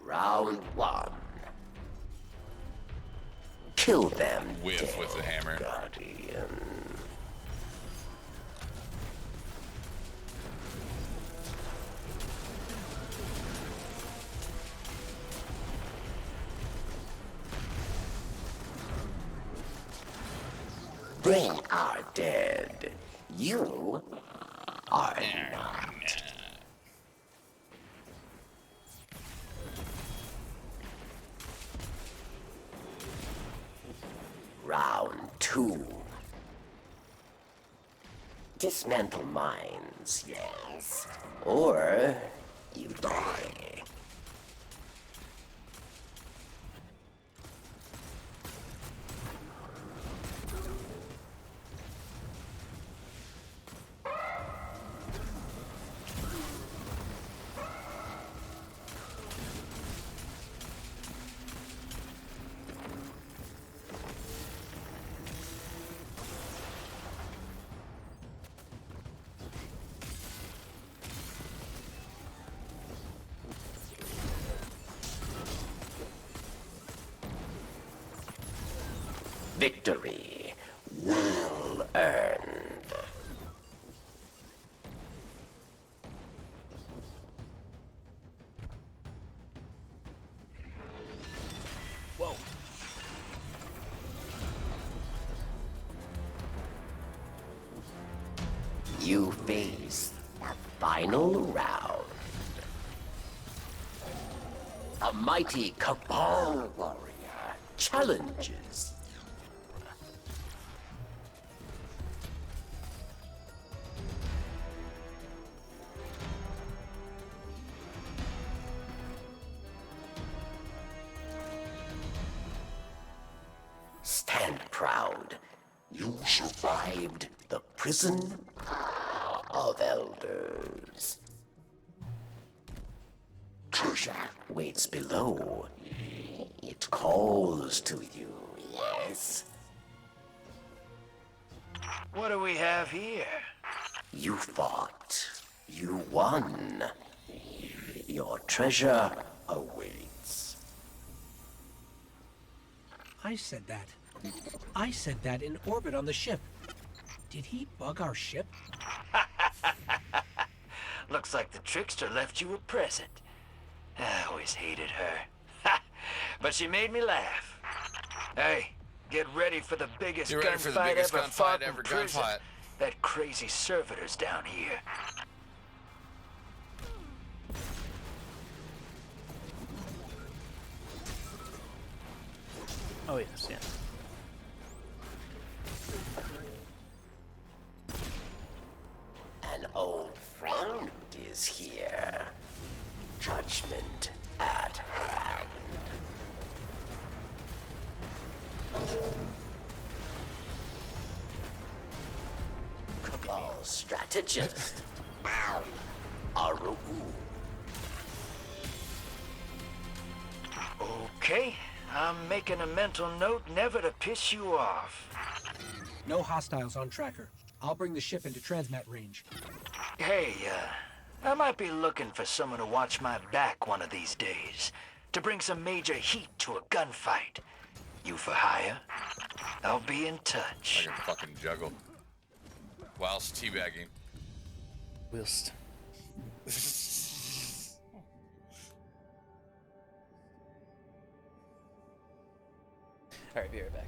Round one. Kill them. Whiff with the hammer. Guardian. They are dead. You are not. Round two. Dismantle mines, yes. Or you die. Victory well earned. Whoa. You face the final round. A mighty Cabal warrior challenges. Stand proud. You survived the prison of elders. Treasure waits below. It calls to you, yes? What do we have here? You fought. You won. Your treasure awaits. I said that. I said that in orbit on the ship. Did he bug our ship? Looks like the trickster left you a present. I always hated her. But she made me laugh. Hey, get ready for the biggest gunfight ever fought in prison. That crazy servitor's down here. Oh yes, yeah. is here. Judgment at hand. Cabal strategist. Aru. Okay, I'm making a mental note never to piss you off. No hostiles on tracker. I'll bring the ship into transmat range. Hey, I might be looking for someone to watch my back one of these days. To bring some major heat to a gunfight. You for hire? I'll be in touch. I can fucking juggle. Whilst teabagging. Whilst. Alright, be right back.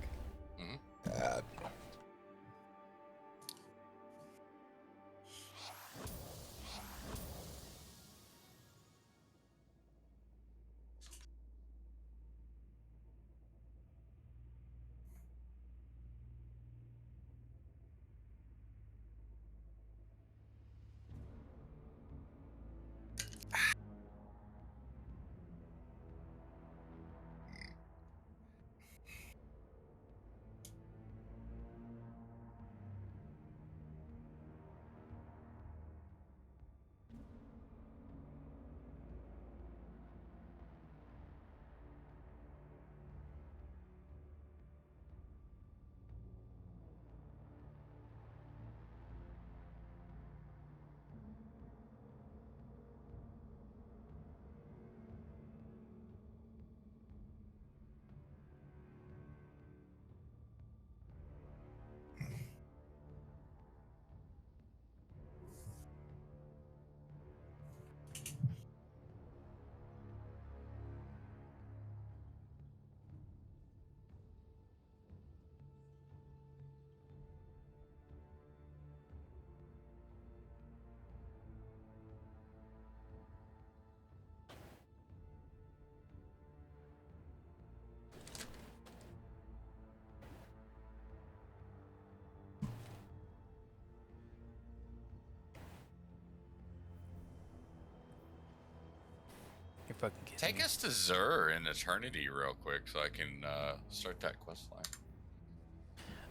You're fucking kidding Take me. us to Zur in Eternity real quick so I can start that quest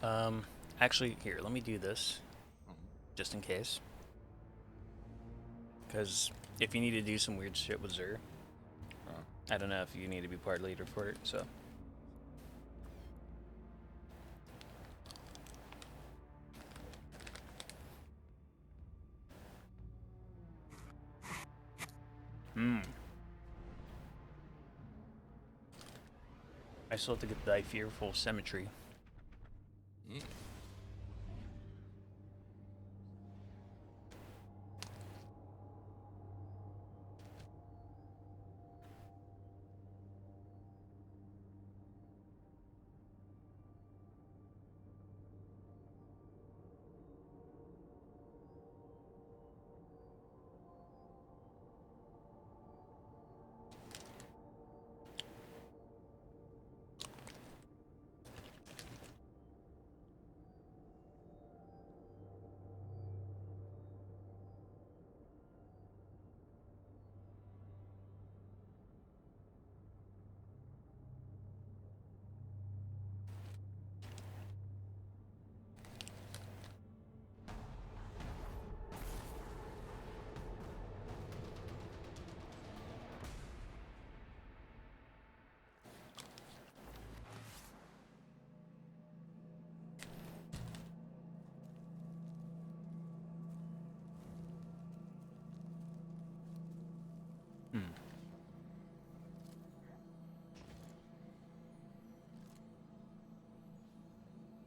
line. Actually, here, let me do this. Just in case. Because if you need to do some weird shit with Zur, I don't know if you need to be part leader for it, so. I still have to get thy fearful cemetery.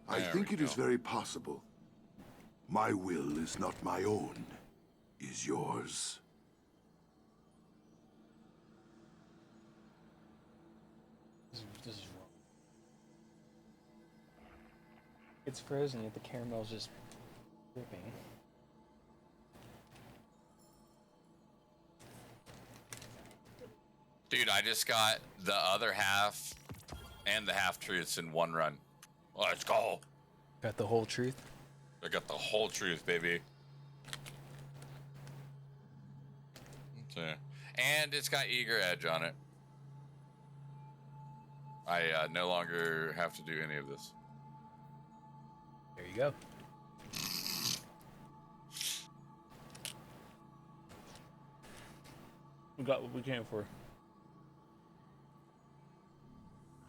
I think it is very possible. My will is not my own, is yours. This is wrong. It's frozen, yet the caramel's just dripping. Dude, I just got the other half and the half-truths in one run. Let's go. Got the whole truth? I got the whole truth, baby. So, and it's got eager edge on it. I no longer have to do any of this. There you go. We got what we came for.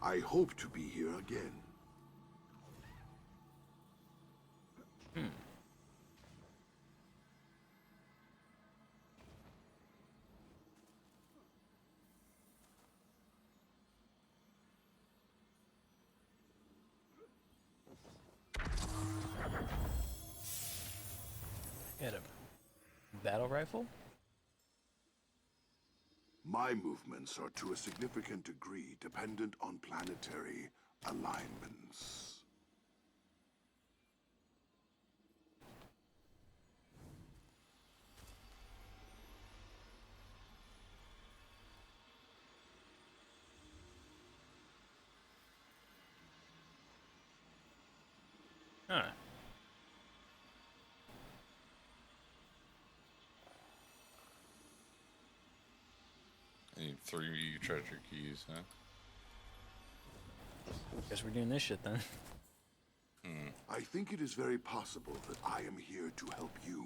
I hope to be here again. Got a battle rifle? My movements are to a significant degree dependent on planetary alignments. Huh. I need 3 treasure keys, huh? Guess we're doing this shit then. I think it is very possible that I am here to help you.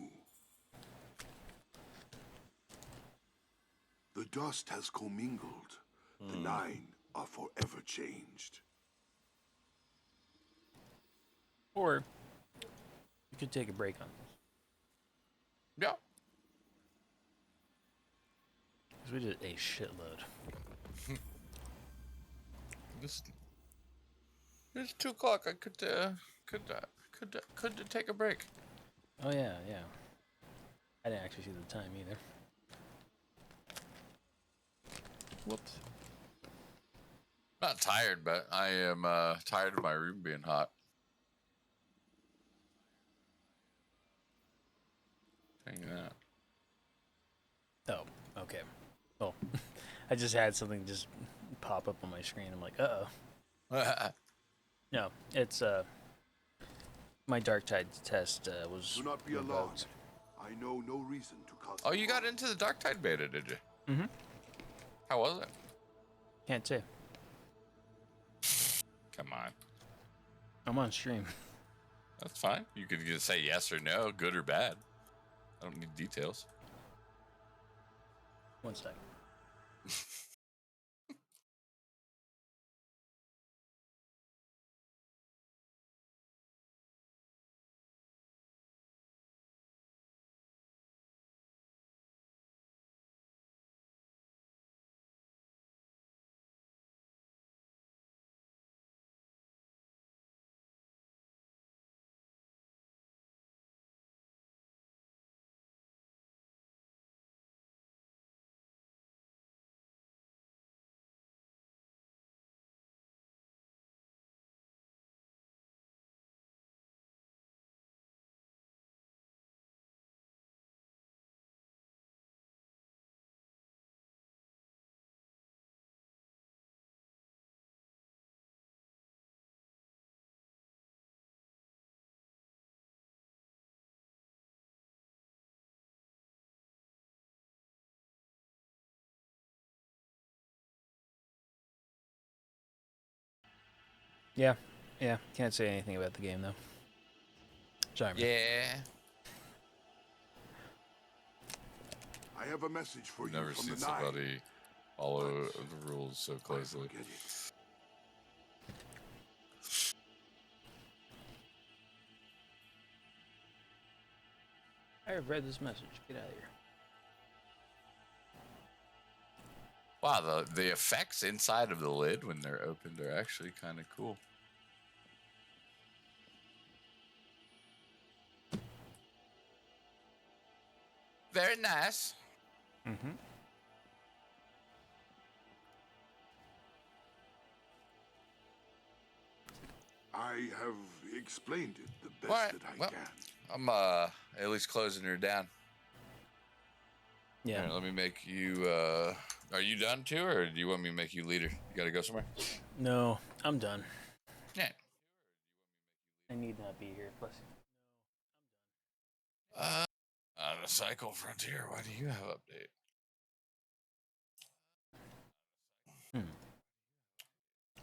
The dust has commingled. The 9 are forever changed. Or you could take a break on this. Yeah. Because we did a shitload. It's 2 o'clock. I could take a break. Oh yeah, yeah. I didn't actually see the time either. Whoops. Not tired, but I am tired of my room being hot. Hang that. Oh, okay. Well, I just had something just pop up on my screen. I'm like, uh-oh. No, it's my Dark Tide test was Do not be revoked. alarmed. I know no reason to cause. Oh, you got into the Dark Tide beta, did you? Mm-hmm. How was it? Can't say. Come on. I'm on stream. That's fine. You could just say yes or no, good or bad. I don't need details. One second. Yeah, yeah. Can't say anything about the game though. Sorry. Man. Yeah. I have a message for you Never from seen the 9. somebody follow the rules so closely. Get it. I have read this message. Get out of here. Wow, the effects inside of the lid when they're opened are actually kind of cool. Very nice. Mm-hmm. I have explained it the best Alright, that I well, can. I'm at least closing her down. Yeah. Here, let me make you are you done too, or do you want me to make you leader? You gotta go somewhere? No, I'm done. Yeah. I need not be here. Plus, On a Cycle Frontier, why do you have update?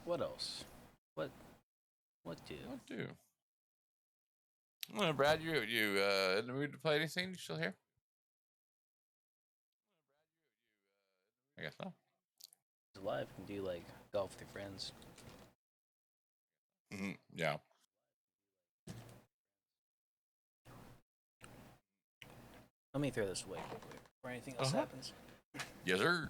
What else? What do? What do? Brad, you in the mood to play anything? You still here? I guess so. Live can do like golf with your friends. Yeah. Let me throw this away real quick before anything else happens. Yes, sir.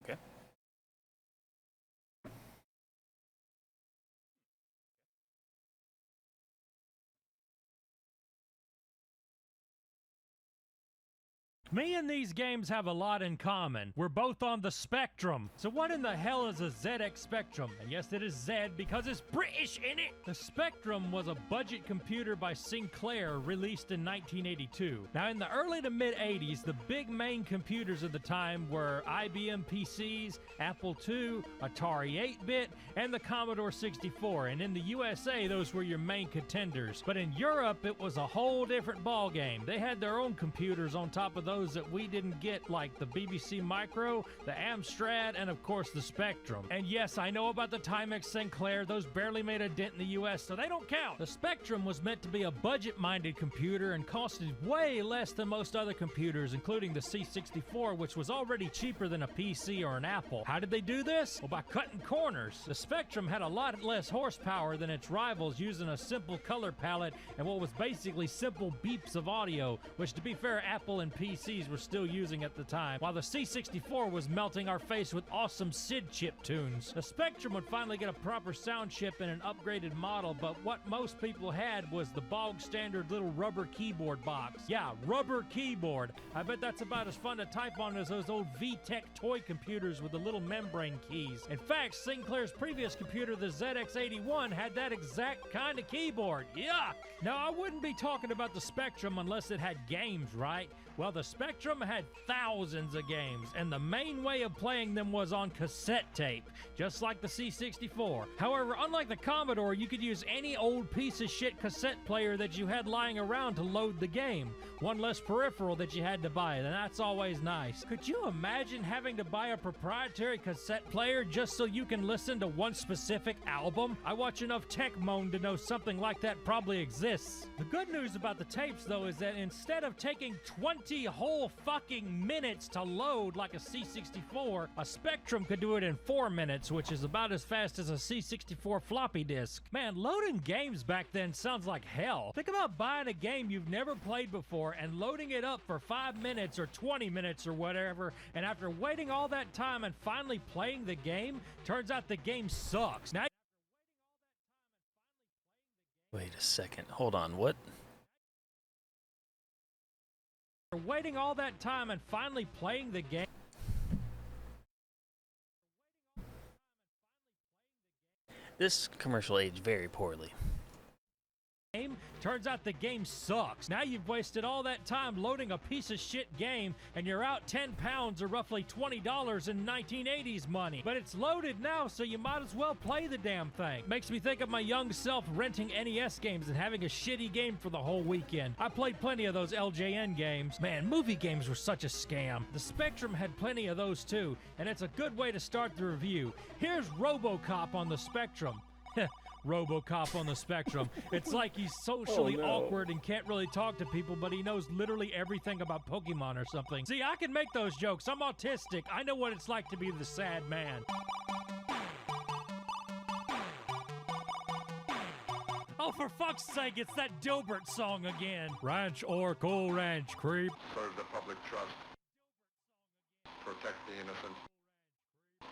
Okay. Me and these games have a lot in common. We're both on the Spectrum. So what in the hell is a ZX Spectrum? And yes, it is Z because it's British in it. The Spectrum was a budget computer by Sinclair released in 1982. Now in the early to mid 80s, the big main computers of the time were IBM PCs, Apple II, Atari 8-bit, and the Commodore 64. And in the USA, those were your main contenders. But in Europe, it was a whole different ball game. They had their own computers on top of those that we didn't get, like the BBC Micro, the Amstrad, and of course the Spectrum. And yes, I know about the Timex Sinclair. Those barely made a dent in the US, so they don't count. The Spectrum was meant to be a budget-minded computer and costed way less than most other computers, including the C64, which was already cheaper than a PC or an Apple. How did they do this? Well, by cutting corners. The Spectrum had a lot less horsepower than its rivals, using a simple color palette and what was basically simple beeps of audio, which, to be fair, Apple and PCs were still using at the time, while the C64 was melting our face with awesome SID chip tunes. The Spectrum would finally get a proper sound chip in an upgraded model, but what most people had was the bog standard little rubber keyboard box. Yeah, rubber keyboard. I bet that's about as fun to type on as those old VTech toy computers with the little membrane keys. In fact, Sinclair's previous computer, the ZX81, had that exact kind of keyboard. Yuck! Now, I wouldn't be talking about the Spectrum unless it had games, right? Well, the Spectrum had thousands of games, and the main way of playing them was on cassette tape, just like the C64. However, unlike the Commodore, you could use any old piece of shit cassette player that you had lying around to load the game. One less peripheral that you had to buy, and that's always nice. Could you imagine having to buy a proprietary cassette player just so you can listen to one specific album? I watch enough Tech Moan to know something like that probably exists. The good news about the tapes, though, is that instead of taking 20 20 whole fucking minutes to load like a C64. A Spectrum could do it in 4 minutes, which is about as fast as a C64 floppy disk. Man, loading games back then sounds like hell. Think about buying a game you've never played before and loading it up for 5 minutes or 20 minutes or whatever, and after waiting all that time and finally playing the game, turns out the game sucks. Now, wait a second. Hold on. What? after waiting all that time and finally playing the game. This commercial aged very poorly. Turns out the game sucks. Now you've wasted all that time loading a piece of shit game and you're out 10 pounds or roughly $20 in 1980s money. But it's loaded now, so you might as well play the damn thing. Makes me think of my young self renting NES games and having a shitty game for the whole weekend. I played plenty of those LJN games. Man, movie games were such a scam. The Spectrum had plenty of those too, and it's a good way to start the review. Here's RoboCop on the Spectrum. RoboCop on the Spectrum. It's like he's socially awkward and can't really talk to people, but he knows literally everything about Pokemon or something. See, I can make those jokes. I'm autistic. I know what it's like to be the sad man. Oh, for fuck's sake, it's that Dilbert song again. Ranch or Cool Ranch, creep. Serve the public trust. Protect the innocent.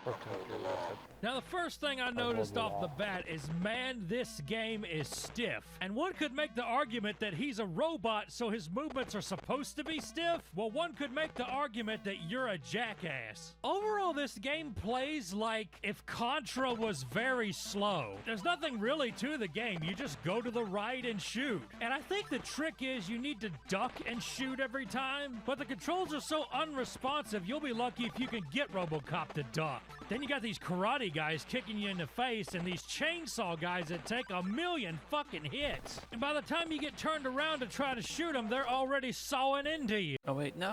Uphold the law. Now, the first thing I noticed off the bat is, man, this game is stiff. And one could make the argument that he's a robot, so his movements are supposed to be stiff. Well, one could make the argument that you're a jackass. Overall, this game plays like if Contra was very slow. There's nothing really to the game. You just go to the right and shoot. And I think the trick is you need to duck and shoot every time. But the controls are so unresponsive, you'll be lucky if you can get RoboCop to duck. Then you got these karate guys kicking you in the face and these chainsaw guys that take 1,000,000 fucking hits. And by the time you get turned around to try to shoot them, they're already sawing into you. Oh wait, no.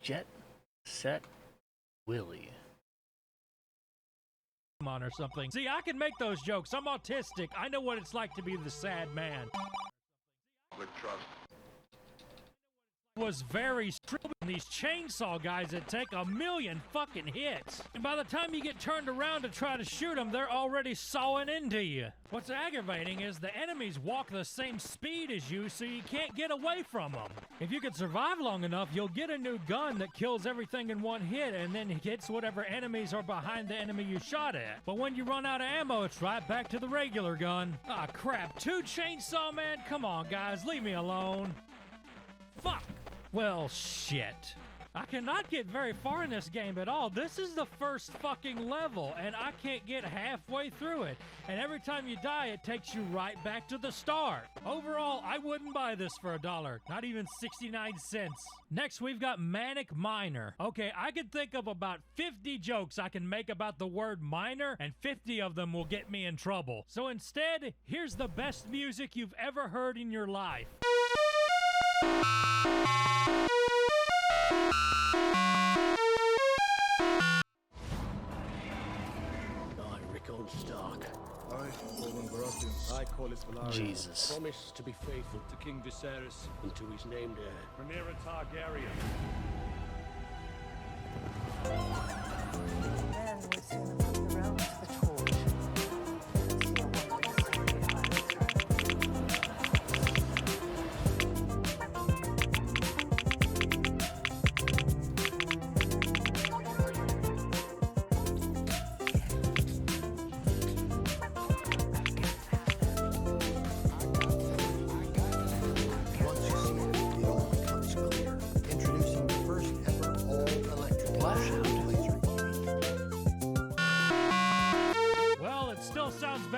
Jet Set Willie. Or something. See, I can make those jokes. I'm autistic. I know what it's like to be the sad man. Public trust. Was very strict. These chainsaw guys that take 1,000,000 fucking hits. And by the time you get turned around to try to shoot them, they're already sawing into you. What's aggravating is the enemies walk the same speed as you, so you can't get away from them. If you can survive long enough, you'll get a new gun that kills everything in one hit and then hits whatever enemies are behind the enemy you shot at. But when you run out of ammo, it's right back to the regular gun. Ah, crap. 2 Chainsaw Man? Come on, guys. Leave me alone. Fuck. Well, shit. I cannot get very far in this game at all. This is the first fucking level, and I can't get halfway through it. And every time you die, it takes you right back to the start. Overall, I wouldn't buy this for $1. Not even 69 cents. Next, we've got Manic Miner. Okay, I can think of about 50 jokes I can make about the word miner, and 50 of them will get me in trouble. So instead, here's the best music you've ever heard in your life. Stark. I call it Valarian. Jesus. Promise to be faithful to King Viserys and to his named heir. Rhaenyra Targaryen. Then we're soon to put the realm to the torch.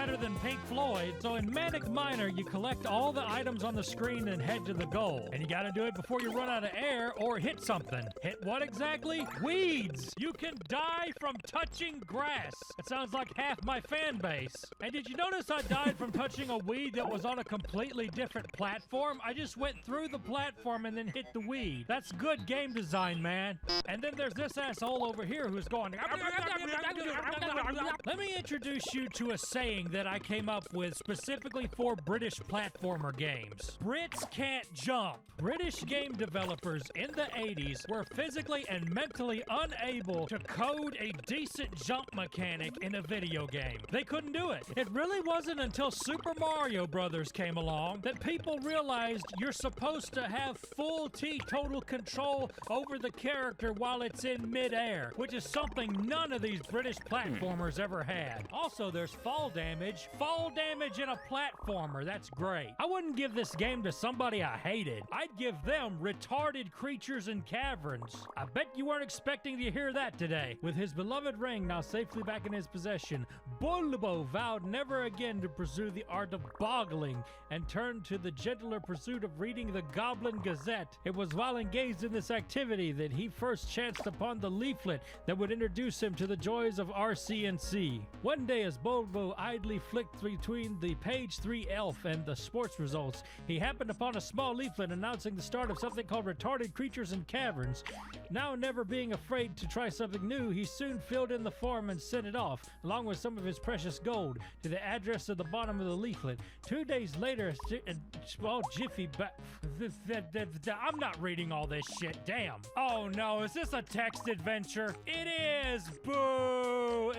better than Pink Floyd. So in Manic Miner, you collect all the items on the screen and head to the goal. And you gotta do it before you run out of air or hit something. Hit what exactly? Weeds! You can die from touching grass. It sounds like half my fan base. And did you notice I died from touching a weed that was on a completely different platform? I just went through the platform and then hit the weed. That's good game design, man. And then there's this asshole over here who's going... Let me introduce you to a saying that I came up with specifically for British platformer games. Brits can't jump. British game developers in the 80s were physically and mentally unable to code a decent jump mechanic in a video game. They couldn't do it. It really wasn't until Super Mario Brothers came along that people realized you're supposed to have full total control over the character while it's in midair, which is something none of these British platformers ever had. Also, there's fall damage. Fall damage in a platformer. That's great. I wouldn't give this game to somebody I hated. I'd give them retarded creatures and caverns. I bet you weren't expecting to hear that today. With his beloved ring now safely back in his possession, Bulbo vowed never again to pursue the art of boggling and turned to the gentler pursuit of reading the Goblin Gazette. It was while engaged in this activity that he first chanced upon the leaflet that would introduce him to the joys of RCNC. One day, as Bulbo idly flicked between the page 3 elf and the sports results, he happened upon a small leaflet announcing the start of something called Retarded Creatures and Caverns. Now, never being afraid to try something new, he soon filled in the form and sent it off, along with some of his precious gold, to the address at the bottom of the leaflet. 2 days later, a small jiffy I'm not reading all this shit, damn. Oh no, is this a text adventure? It is! Boo!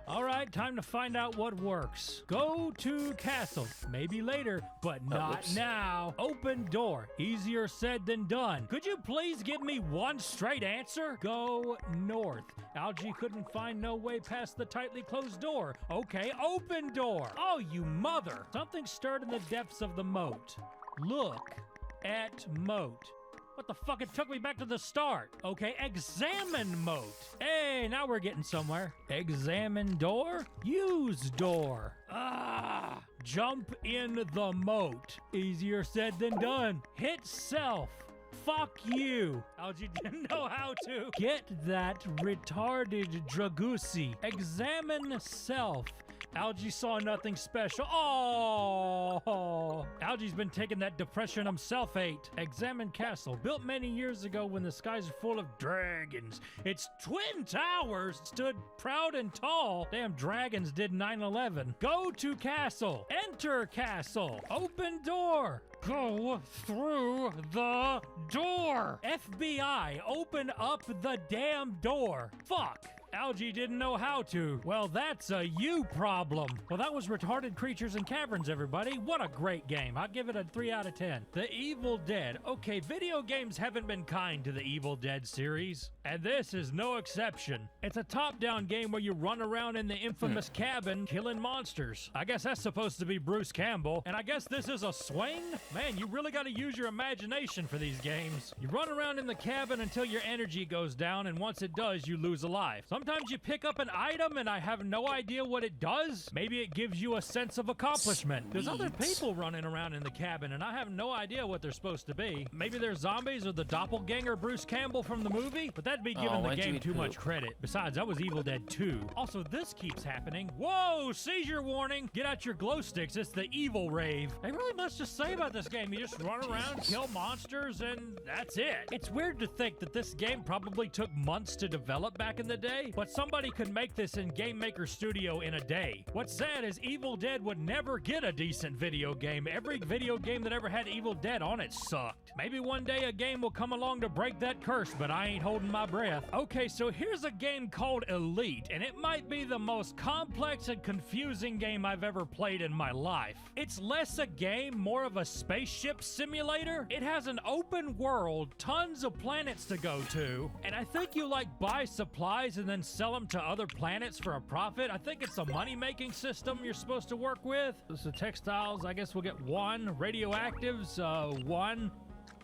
Alright, time to find out what works. Go to castle. Maybe later, but not now. Open door. Easier said than done. Could you please give me one straight answer? Go north. Algie couldn't find no way past the tightly closed door. Okay, open door. Oh, you mother. Something stirred in the depths of the moat. Look at moat. What the fuck? It took me back to the start. Okay, examine moat. Hey, now we're getting somewhere. Examine door? Use door. Jump in the moat. Easier said than done. Hit self. Fuck you. Algie didn't know how to. Get that retarded Dragusi. Examine self. Algie saw nothing special. Oh, Algie's been taking that depression himself, ate. Examine castle. Built many years ago when the skies are full of dragons. Its twin towers stood proud and tall. Damn dragons did 9/11. Go to castle. Enter castle. Open door. Go through the door. FBI, open up the damn door. Fuck. Algie didn't know how to. Well, that's a you problem. Well, that was Retarded Creatures and Caverns, everybody. What a great game. I'll give it a 3 out of 10. The Evil Dead. Okay, video games haven't been kind to the Evil Dead series, and this is no exception. It's a top-down game where you run around in the infamous cabin killing monsters. I guess that's supposed to be Bruce Campbell, and I guess this is a swing? Man, you really got to use your imagination for these games. You run around in the cabin until your energy goes down, and once it does, you lose a life. Sometimes you pick up an item and I have no idea what it does. Maybe it gives you a sense of accomplishment. There's other people running around in the cabin and I have no idea what they're supposed to be. Maybe they're zombies or the doppelganger Bruce Campbell from the movie, but that'd be giving the game too much credit. Besides, that was Evil Dead 2. Also, this keeps happening. Whoa, seizure warning. Get out your glow sticks. It's the evil rave. Ain't really much to say about this game. You just run around, kill monsters, and that's it. It's weird to think that this game probably took months to develop back in the day, but somebody could make this in Game Maker Studio in a day. What's sad is Evil Dead would never get a decent video game. Every video game that ever had Evil Dead on it sucked. Maybe one day a game will come along to break that curse, but I ain't holding my breath. Okay, so here's a game called Elite, and it might be the most complex and confusing game I've ever played in my life. It's less a game, more of a spaceship simulator. It has an open world, tons of planets to go to, and I think you buy supplies and then sell them to other planets for a profit. I think it's a money-making system you're supposed to work with. So textiles, I guess we'll get 1. Radioactives, 1.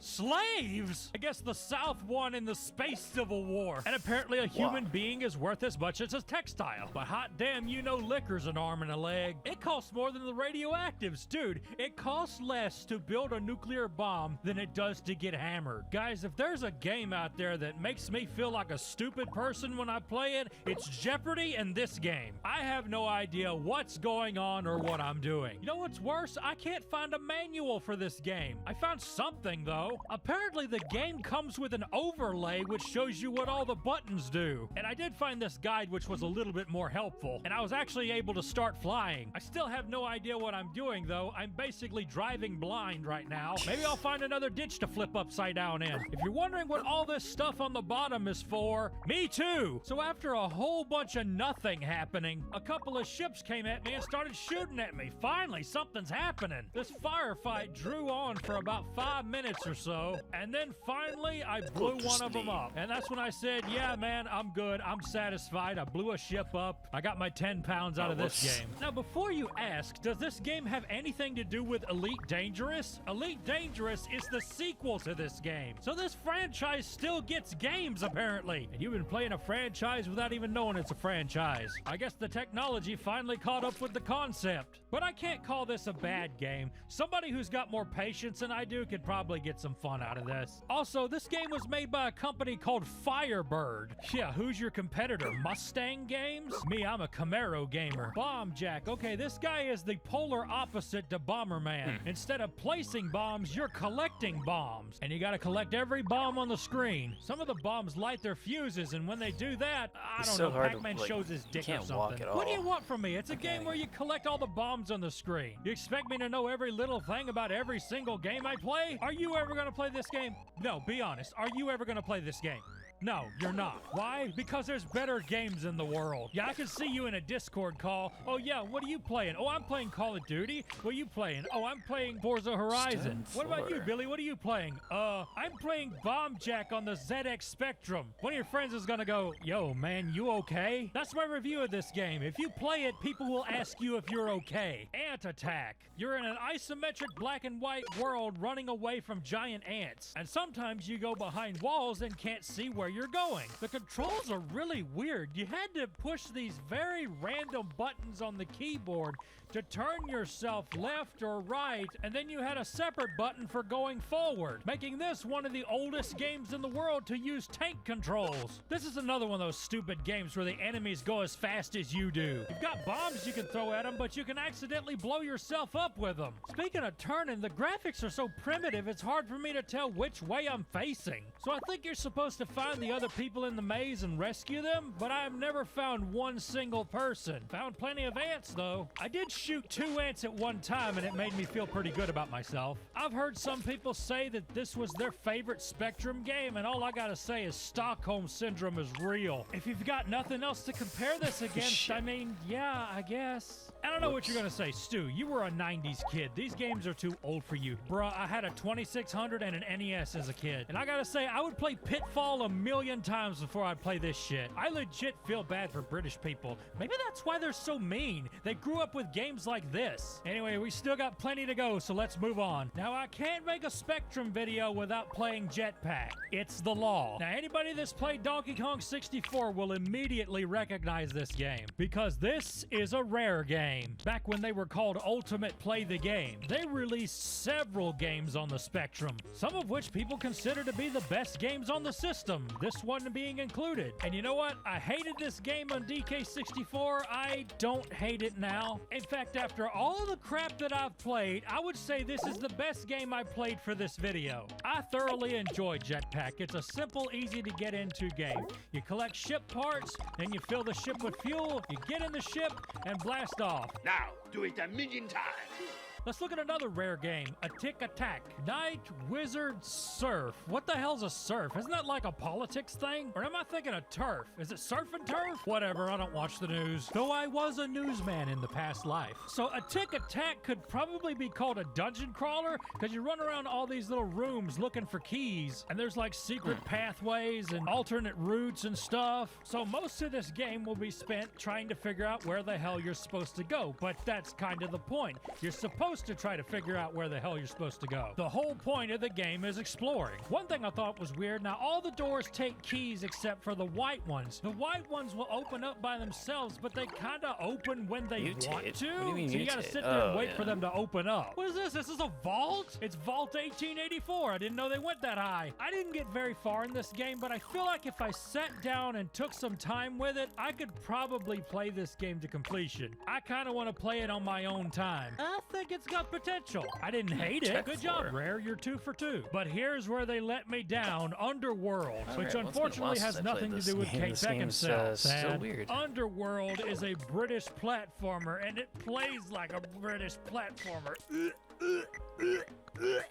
Slaves? I guess the South won in the Space Civil War. And apparently a human being is worth as much as a textile. But hot damn, you know liquor's an arm and a leg. It costs more than the radioactives. Dude, it costs less to build a nuclear bomb than it does to get hammered. Guys, if there's a game out there that makes me feel like a stupid person when I play it, it's Jeopardy and this game. I have no idea what's going on or what I'm doing. You know what's worse? I can't find a manual for this game. I found something though. Apparently the game comes with an overlay which shows you what all the buttons do. And I did find this guide which was a little bit more helpful. And I was actually able to start flying. I still have no idea what I'm doing though. I'm basically driving blind right now. Maybe I'll find another ditch to flip upside down in. If you're wondering what all this stuff on the bottom is for, me too! So after a whole bunch of nothing happening, a couple of ships came at me and started shooting at me. Finally, something's happening. This firefight drew on for about 5 minutes or so, and then finally I blew one of them up. And that's when I said, yeah man, I'm good, I'm satisfied. I blew a ship up. I got my 10 pounds out of this game. Now before you ask, does this game have anything to do with Elite Dangerous? Elite Dangerous is the sequel to this game. So this franchise still gets games apparently. And you've been playing a franchise without even knowing it's a franchise. I guess the technology finally caught up with the concept. But I can't call this a bad game. Somebody who's got more patience than I do could probably get some fun out of this. Also, this game was made by a company called Firebird. Yeah, who's your competitor? Mustang Games? Me, I'm a Camaro gamer. Bomb Jack. Okay, this guy is the polar opposite to Bomberman. Instead of placing bombs, you're collecting bombs. And you gotta collect every bomb on the screen. Some of the bombs light their fuses, and when they do that, I don't know, Pac-Man shows his dick or something. What do you want from me? It's a game where you collect all the bombs on the screen. You expect me to know every little thing about every single game I play? Are you ever gonna play this game? No, be honest. Are you ever gonna play this game? No, you're not. Why? Because there's better games in the world. Yeah, I can see you in a Discord call. Oh yeah, what are you playing? Oh, I'm playing Call of Duty. What are you playing? Oh, I'm playing Forza Horizon. What about you, Billy? What are you playing? I'm playing Bomb Jack on the ZX Spectrum. One of your friends is gonna go, yo, man, you okay? That's my review of this game. If you play it, people will ask you if you're okay. Ant Attack. You're in an isometric black and white world running away from giant ants. And sometimes you go behind walls and can't see where you're going. The controls are really weird. You had to push these very random buttons on the keyboard to turn yourself left or right, and then you had a separate button for going forward, making this one of the oldest games in the world to use tank controls. This is another one of those stupid games where the enemies go as fast as you do. You've got bombs you can throw at them, but you can accidentally blow yourself up with them. Speaking of turning, the graphics are so primitive, it's hard for me to tell which way I'm facing. So I think you're supposed to find the other people in the maze and rescue them, but I have never found one single person. Found plenty of ants, though. I did shoot 2 ants at one time, and it made me feel pretty good about myself. I've heard some people say that this was their favorite Spectrum game, and all I gotta say is Stockholm Syndrome is real. If you've got nothing else to compare this against, I mean, yeah, I guess. I don't know what you're gonna say, Stu. You were a 90s kid. These games are too old for you. Bruh, I had a 2600 and an NES as a kid. And I gotta say, I would play Pitfall a million times before I'd play this shit. I legit feel bad for British people. Maybe that's why they're so mean. They grew up with games like this. Anyway, we still got plenty to go, so let's move on. Now, I can't make a Spectrum video without playing Jetpack. It's the law. Now, anybody that's played Donkey Kong 64 will immediately recognize this game, because this is a rare game. Back when they were called Ultimate Play the Game, they released several games on the Spectrum, some of which people consider to be the best games on the system, this one being included. And you know what? I hated this game on DK64. I don't hate it now. In fact, after all the crap that I've played, I would say this is the best game I played for this video. I thoroughly enjoyed Jetpack. It's a simple, easy to get into game. You collect ship parts, then you fill the ship with fuel, you get in the ship, and blast off. Now, do it a million times. Let's look at another rare game, A Tick Attack. Night Wizard Surf. What the hell's a surf? Isn't that like a politics thing? Or am I thinking of turf? Is it surf and turf? Whatever, I don't watch the news. Though I was a newsman in the past life. So A Tick Attack could probably be called a dungeon crawler, because you run around all these little rooms looking for keys, and there's like secret pathways and alternate routes and stuff. So most of this game will be spent trying to figure out where the hell you're supposed to go, but that's kind of the point. You're supposed supposed to try to figure out where the hell you're supposed to go. The whole point of the game is exploring. One thing I thought was weird, now all the doors take keys except for the white ones. The white ones will open up by themselves, but they kind of open when they want to. What do you mean so you gotta mutate? sit there and Oh, wait yeah. for them to open up. What is this? This is a vault? It's Vault 1884. I didn't know they went that high. I didn't get very far in this game, but I feel like if I sat down and took some time with it, I could probably play this game to completion. I kind of want to play it on my own time. I think it's got potential. I didn't hate it. Check Good for job, it. Rare. You're 2 for 2. But here's where they let me down. Underworld, All which right, well, it's been a unfortunately while has since I nothing played to this do with game. Kate This game's, Beckinsale. so Sad. weird. Underworld is a British platformer, and it plays like a British platformer.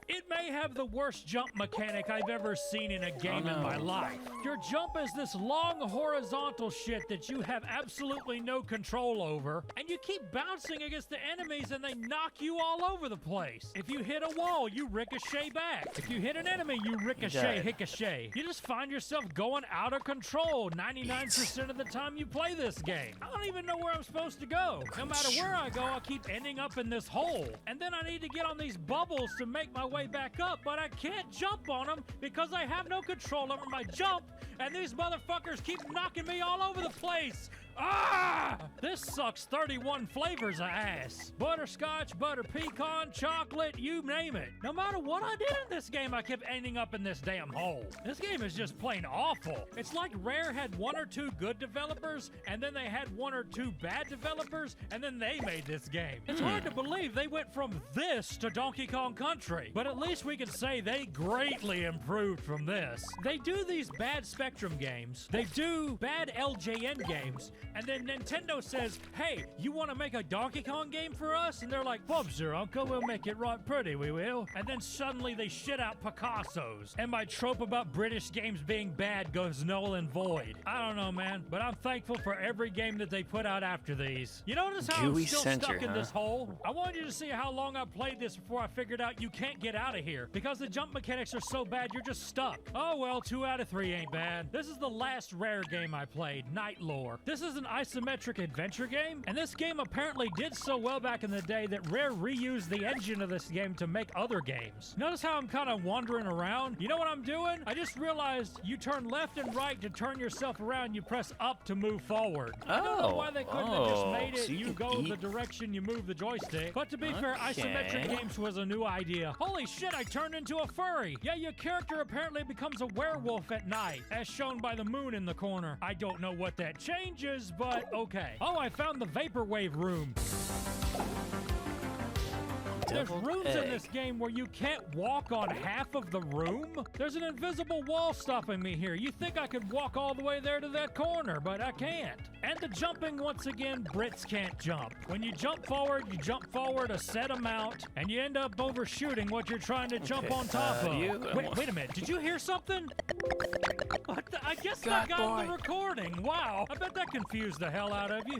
It may have the worst jump mechanic I've ever seen in a game in my life. Your jump is this long horizontal shit that you have absolutely no control over, and you keep bouncing against the enemies and they knock you all over the place. If you hit a wall, you ricochet back. If you hit an enemy, you ricochet, ricochet. You just find yourself going out of control 99% of the time you play this game. I don't even know where I'm supposed to go. No matter where I go, I keep ending up in this hole. And then I need to get on these bubbles to make my way back up, but I can't jump on them because I have no control over my jump, and these motherfuckers keep knocking me all over the place. Ah! This sucks 31 flavors of ass. Butterscotch, butter pecan, chocolate, you name it. No matter what I did in this game, I kept ending up in this damn hole. This game is just plain awful. It's like Rare had 1 or 2 good developers, and then they had 1 or 2 bad developers, and then they made this game. It's hard to believe they went from this to Donkey Kong Country, but at least we can say they greatly improved from this. They do these bad Spectrum games, they do bad LJN games, and then Nintendo says, hey, you want to make a Donkey Kong game for us? And they're like, Bob's your uncle, we'll make it right pretty, we will. And then suddenly they shit out Picasso's. And my trope about British games being bad goes null and void. I don't know, man, but I'm thankful for every game that they put out after these. You notice how Gooey I'm still center, stuck in huh? this hole? I wanted you to see how long I played this before I figured out you can't get out of here. Because the jump mechanics are so bad, you're just stuck. Oh well, 2 out of 3 ain't bad. This is the last Rare game I played, Night Lore. This is an isometric adventure game, and this game apparently did so well back in the day that Rare reused the engine of this game to make other games. Notice how I'm kind of wandering around? You know what I'm doing? I just realized you turn left and right to turn yourself around, you press up to move forward. I don't know why they couldn't have just made it so you you can go eat. the direction you move the joystick. But to be fair, isometric games was a new idea. Holy shit, I turned into a furry. Yeah, your character apparently becomes a werewolf at night, as shown by the moon in the corner. I don't know what that changes, but okay. Oh, I found the Vaporwave room. There's Deviled rooms in egg. this game where you can't walk on half of the room. There's an invisible wall stopping me here. You think I could walk all the way there to that corner, but I can't. And the jumping, once again, Brits can't jump. When you jump forward a set amount, and you end up overshooting what you're trying to jump on top of. Wait a minute, did you hear something? What the? I guess that got in the recording. Wow, I bet that confused the hell out of you.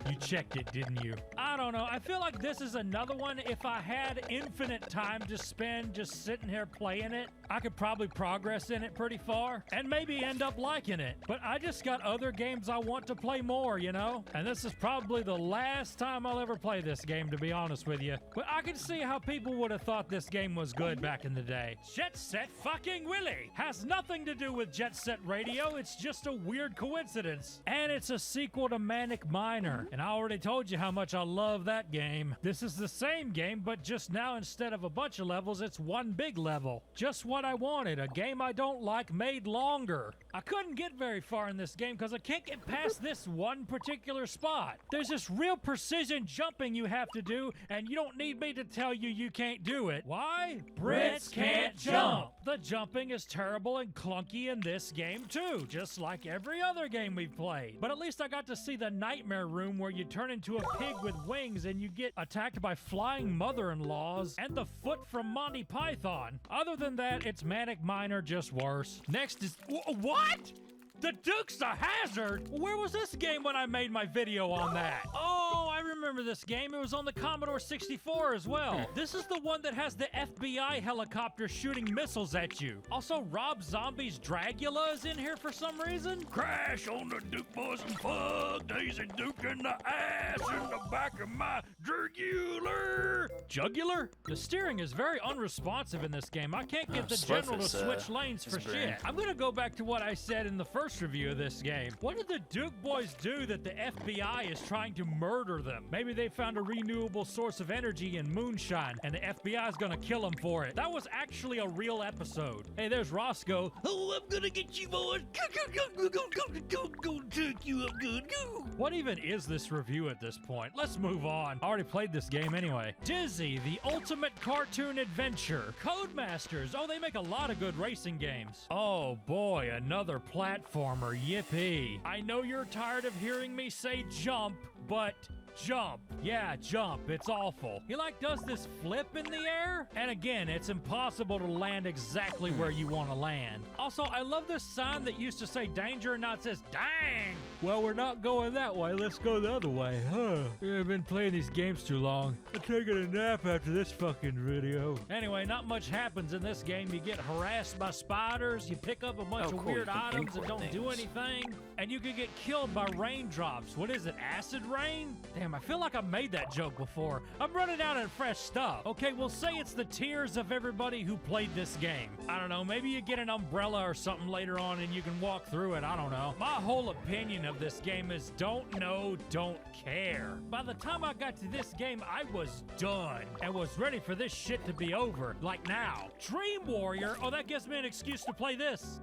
You checked it, didn't you? I don't know. I feel like this is another one. If I had infinite time to spend just sitting here playing it, I could probably progress in it pretty far and maybe end up liking it. But I just got other games I want to play more, you know? And this is probably the last time I'll ever play this game, to be honest with you. But I can see how people would have thought this game was good back in the day. Jet Set fucking Willy has nothing to do with Jet Set Radio. It's just a weird coincidence. And it's a sequel to Manic Miner. And I already told you how much I love that game. This is the same game, but just now instead of a bunch of levels, it's one big level. Just what I wanted, a game I don't like made longer. I couldn't get very far in this game because I can't get past this one particular spot. There's this real precision jumping you have to do, and you don't need me to tell you you can't do it. Why? Brits can't jump. The jumping is terrible and clunky in this game too, just like every other game we've played. But at least I got to see the nightmare room where you turn into a pig with wings and you get attacked by flying mother-in-laws and the foot from Monty Python. Other than that, it's Manic Miner, just worse. Next is... What? The Dukes of Hazzard? Where was this game when I made my video on that? Oh, I remember remember this game. It was on the Commodore 64 as well. This is the one that has the FBI helicopter shooting missiles at you. Also, Rob Zombie's Dragula is in here for some reason. Crash on the Duke boys and fuck Daisy Duke in the ass in the back of my jugular. Jugular? The steering is very unresponsive in this game. I can't get the general to switch lanes for shit. I'm gonna go back to what I said in the first review of this game. What did the Duke boys do that the FBI is trying to murder them? Maybe they found a renewable source of energy in moonshine, and the FBI is gonna kill them for it. That was actually a real episode. Hey, there's Roscoe. Oh, I'm gonna get you, boys. Go take you up good. Go. What even is this review at this point? Let's move on. I already played this game anyway. Dizzy, the ultimate cartoon adventure. Codemasters. Oh, they make a lot of good racing games. Oh boy, another platformer. Yippee. I know you're tired of hearing me say jump, but jump. Yeah, jump. It's awful. He does this flip in the air, and again, it's impossible to land exactly where you want to land. Also, I love this sign that used to say danger and now it says dang. Well, we're not going that way. Let's go the other way. I've been playing these games too long. I'm taking a nap after this fucking video. Anyway, not much happens in this game. You get harassed by spiders, you pick up a bunch of weird items that don't do anything, and you can get killed by raindrops. What is it, acid rain? Damn, I feel like I've made that joke before. I'm running out of fresh stuff. Okay, we'll say it's the tears of everybody who played this game. I don't know, maybe you get an umbrella or something later on and you can walk through it. I don't know. My whole opinion of this game is don't know, don't care. By the time I got to this game, I was done and was ready for this shit to be over. Like now. Dream Warrior? Oh, that gives me an excuse to play this.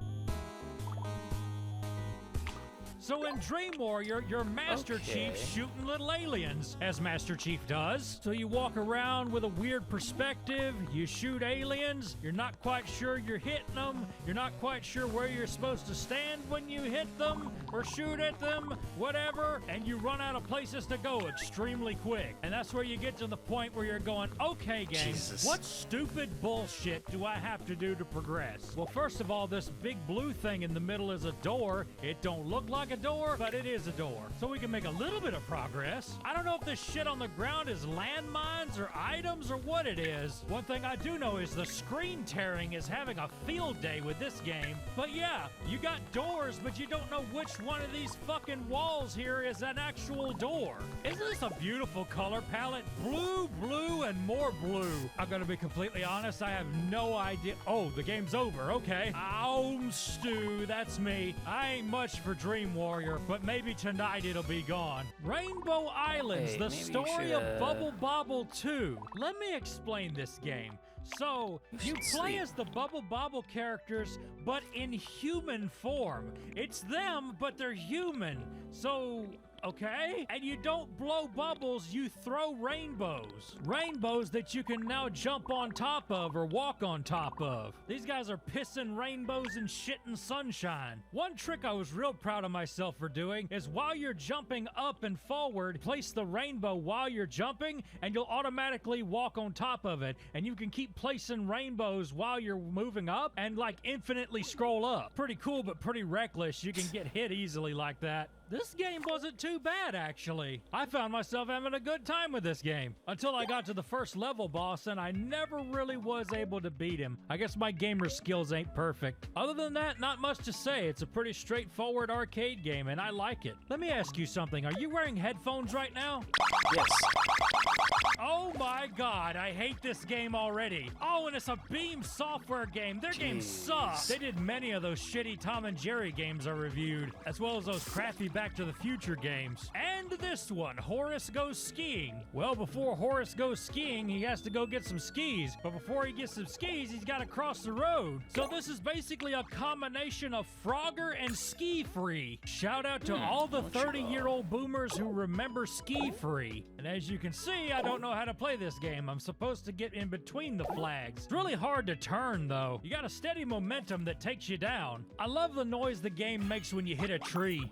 So in Dream Warrior, you're Master Chief shooting little aliens, as Master Chief does. So you walk around with a weird perspective, you shoot aliens, you're not quite sure you're hitting them, you're not quite sure where you're supposed to stand when you hit them, or shoot at them, whatever, and you run out of places to go extremely quick. And that's where you get to the point where you're going, okay game, what stupid bullshit do I have to do to progress? Well, first of all, this big blue thing in the middle is a door. It don't look like a door, but it is a door. So we can make a little bit of progress. I don't know if this shit on the ground is landmines or items or what it is. One thing I do know is the screen tearing is having a field day with this game. But yeah, you got doors, but you don't know which one of these fucking walls here is an actual door. Isn't this a beautiful color palette? Blue, blue, and more blue. I'm gonna be completely honest, I have no idea. Oh, the game's over, okay. Stu, that's me. I ain't much for Dream Warrior, but maybe tonight it'll be gone. Rainbow Islands, the story of Bubble Bobble 2. Let me explain this game. So, you play as the Bubble Bobble characters, but in human form. It's them, but they're human. So, okay? And you don't blow bubbles, you throw rainbows. Rainbows that you can now jump on top of or walk on top of. These guys are pissing rainbows and shitting sunshine. One trick I was real proud of myself for doing is while you're jumping up and forward, place the rainbow while you're jumping and you'll automatically walk on top of it. And you can keep placing rainbows while you're moving up and like infinitely scroll up. Pretty cool, but pretty reckless. You can get hit easily like that. This game wasn't too bad, actually. I found myself having a good time with this game. Until I got to the first level boss, and I never really was able to beat him. I guess my gamer skills ain't perfect. Other than that, not much to say. It's a pretty straightforward arcade game, and I like it. Let me ask you something. Are you wearing headphones right now? Yes. Oh my god, I hate this game already. Oh, and it's a Beam Software game. Their games suck. They did many of those shitty Tom and Jerry games I reviewed, as well as those crappy Back to the Future games. And this one, Horace Goes Skiing. Well, before Horace goes skiing, he has to go get some skis. But before he gets some skis, he's got to cross the road. So this is basically a combination of Frogger and Ski Free. Shout out to all the 30-year-old boomers who remember Ski Free. And as you can see, I don't know how to play this game. I'm supposed to get in between the flags. It's really hard to turn, though. You got a steady momentum that takes you down. I love the noise the game makes when you hit a tree.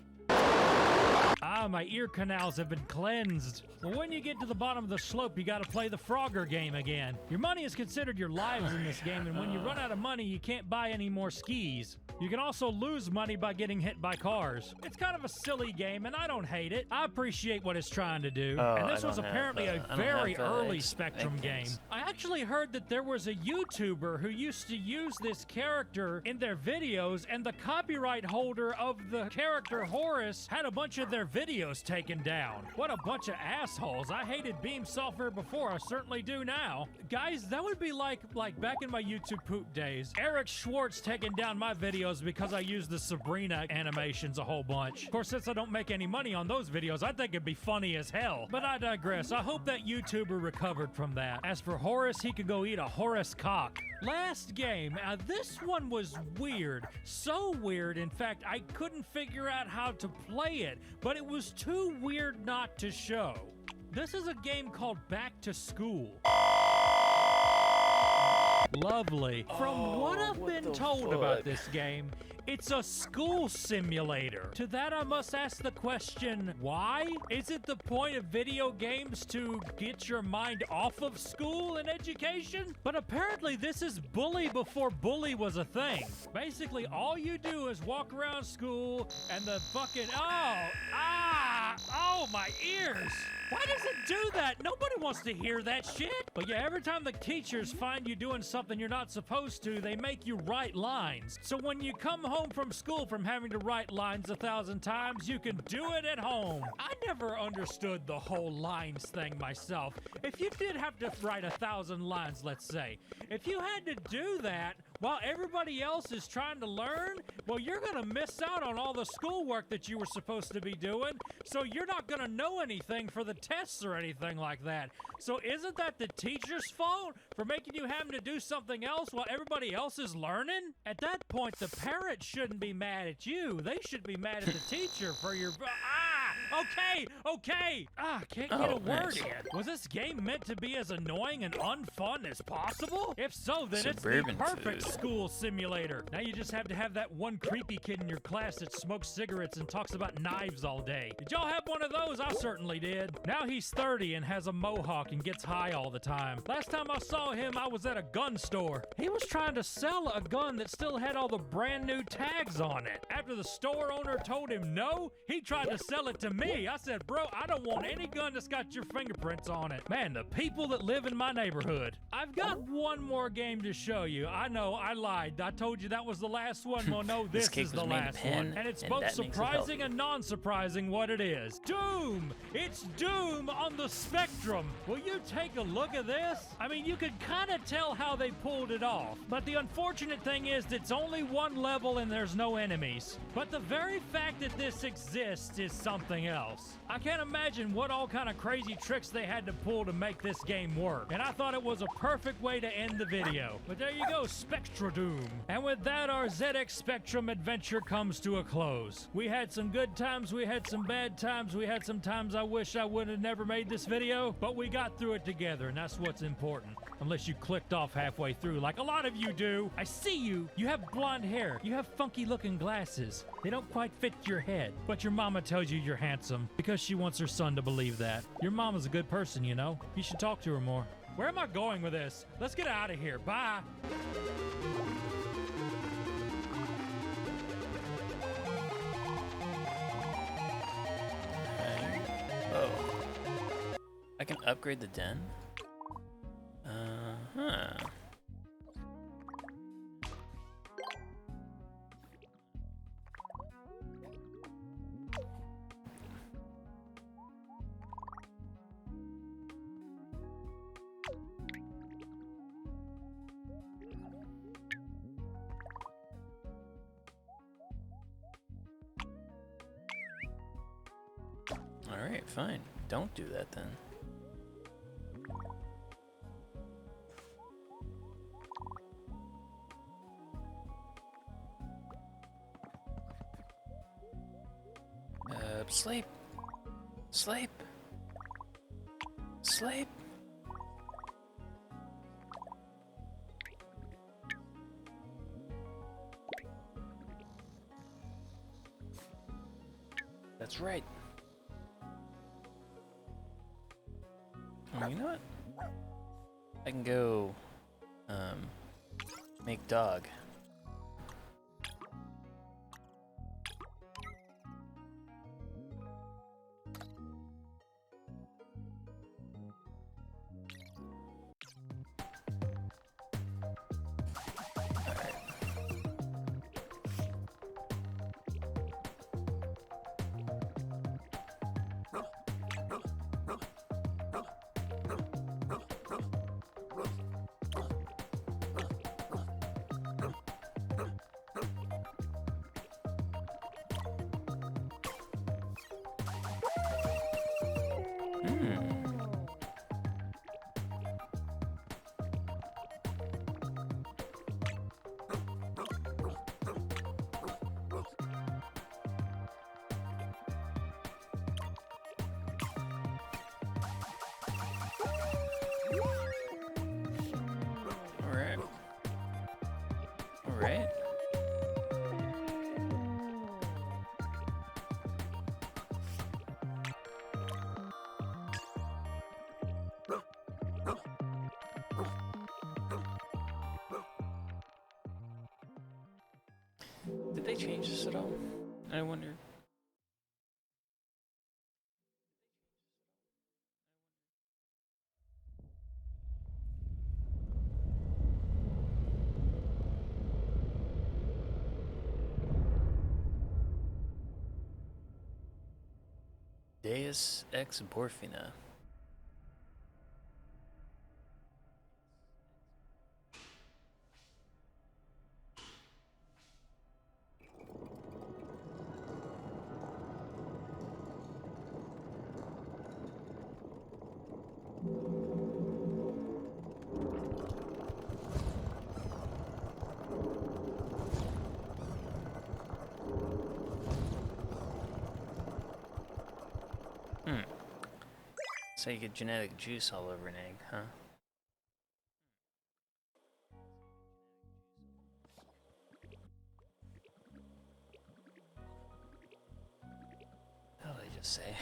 Ah, my ear canals have been cleansed. Well, when you get to the bottom of the slope, you gotta play the Frogger game again. Your money is considered your lives in this game, and when you run out of money, you can't buy any more skis. You can also lose money by getting hit by cars. It's kind of a silly game, and I don't hate it. I appreciate what it's trying to do. Oh, And this I was don't apparently have, a I don't very have, early X- Spectrum X- game. I actually heard that there was a YouTuber who used to use this character in their videos, and the copyright holder of the character Horace had a bunch of their videos taken down. What a bunch of assholes. I hated Beam Software before, I certainly do now. Guys, that would be like back in my YouTube poop days. Eric Schwartz taking down my videos because I used the Sabrina animations a whole bunch. Of course, since I don't make any money on those videos, I think it'd be funny as hell. But I digress. I hope that YouTuber recovered from that. As for Horace, he could go eat a Horace cock. Last game, this one was weird. So weird, in fact, I couldn't figure out how to play it, but it was too weird not to show. This is a game called Back to School. Lovely. From what I've been told about this game, it's a school simulator. To that I must ask the question, why? Is it the point of video games to get your mind off of school and education? But apparently this is bully before bully was a thing. Basically, all you do is walk around school and the fucking, oh, my ears. Why does it do that? Nobody wants to hear that shit. But yeah, every time the teachers find you doing something you're not supposed to, they make you write lines. So when you come home from school from having to write lines 1,000 times, you can do it at home. I never understood the whole lines thing myself. If you did have to write 1,000 lines, let's say, if you had to do that while everybody else is trying to learn, well, you're gonna miss out on all the schoolwork that you were supposed to be doing, so you're not gonna know anything for the tests or anything like that. So isn't that the teacher's fault for making you having to do something else while everybody else is learning? At that point, the parent shouldn't be mad at you. They should be mad at the teacher for your... Okay! Can't get a word in. Was this game meant to be as annoying and unfun as possible? If so, then Suburban it's the perfect food. school simulator. Now you just have to have that one creepy kid in your class that smokes cigarettes and talks about knives all day. Did y'all have one of those? I certainly did. Now he's 30 and has a mohawk and gets high all the time. Last time I saw him, I was at a gun store. He was trying to sell a gun that still had all the brand new tags on it. After the store owner told him no, he tried to sell it to me. I said, bro, I don't want any gun that's got your fingerprints on it. Man, the people that live in my neighborhood. I've got one more game to show you. I know, I lied. I told you that was the last one. Well, no, this cake is was the made in last pen, one. And it's and both that makes it surprising healthy. and non-surprising what it is. Doom! It's Doom on the Spectrum. Will you take a look at this? I mean, you could kind of tell how they pulled it off. But the unfortunate thing is it's only one level and there's no enemies. But the very fact that this exists is something else. I can't imagine what all kind of crazy tricks they had to pull to make this game work. And I thought it was a perfect way to end the video. But there you go, Spectra Doom. And with that, our ZX Spectrum adventure comes to a close. We had some good times, we had some bad times, we had some times I wish I would have never made this video, but we got through it together, and that's what's important. Unless you clicked off halfway through, like a lot of you do. I see you. You have blonde hair. You have funky looking glasses. They don't quite fit your head, but your mama tells you you're handsome because she wants her son to believe that. Your mama's a good person, you know? You should talk to her more. Where am I going with this? Let's get out of here. Bye. Oh. I can upgrade the den? Uh-huh. Alright, fine. Don't do that then. Sleep. Sleep. Sleep. That's right. You know what? I can go make dog. Alright. Did they change this at all? I wonder. Deus ex Morphina. So you get genetic juice all over an egg, huh? What did I just say?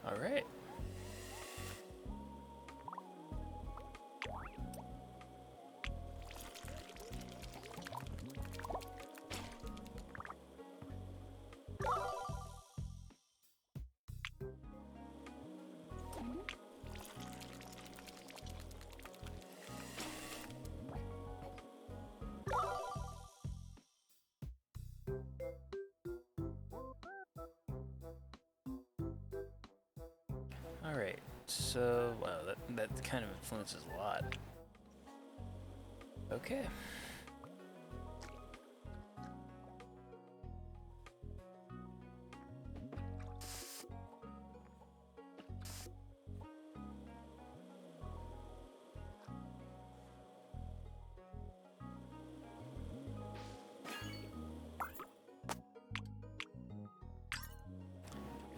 All right. All right. So, wow, that kind of influences a lot. Okay.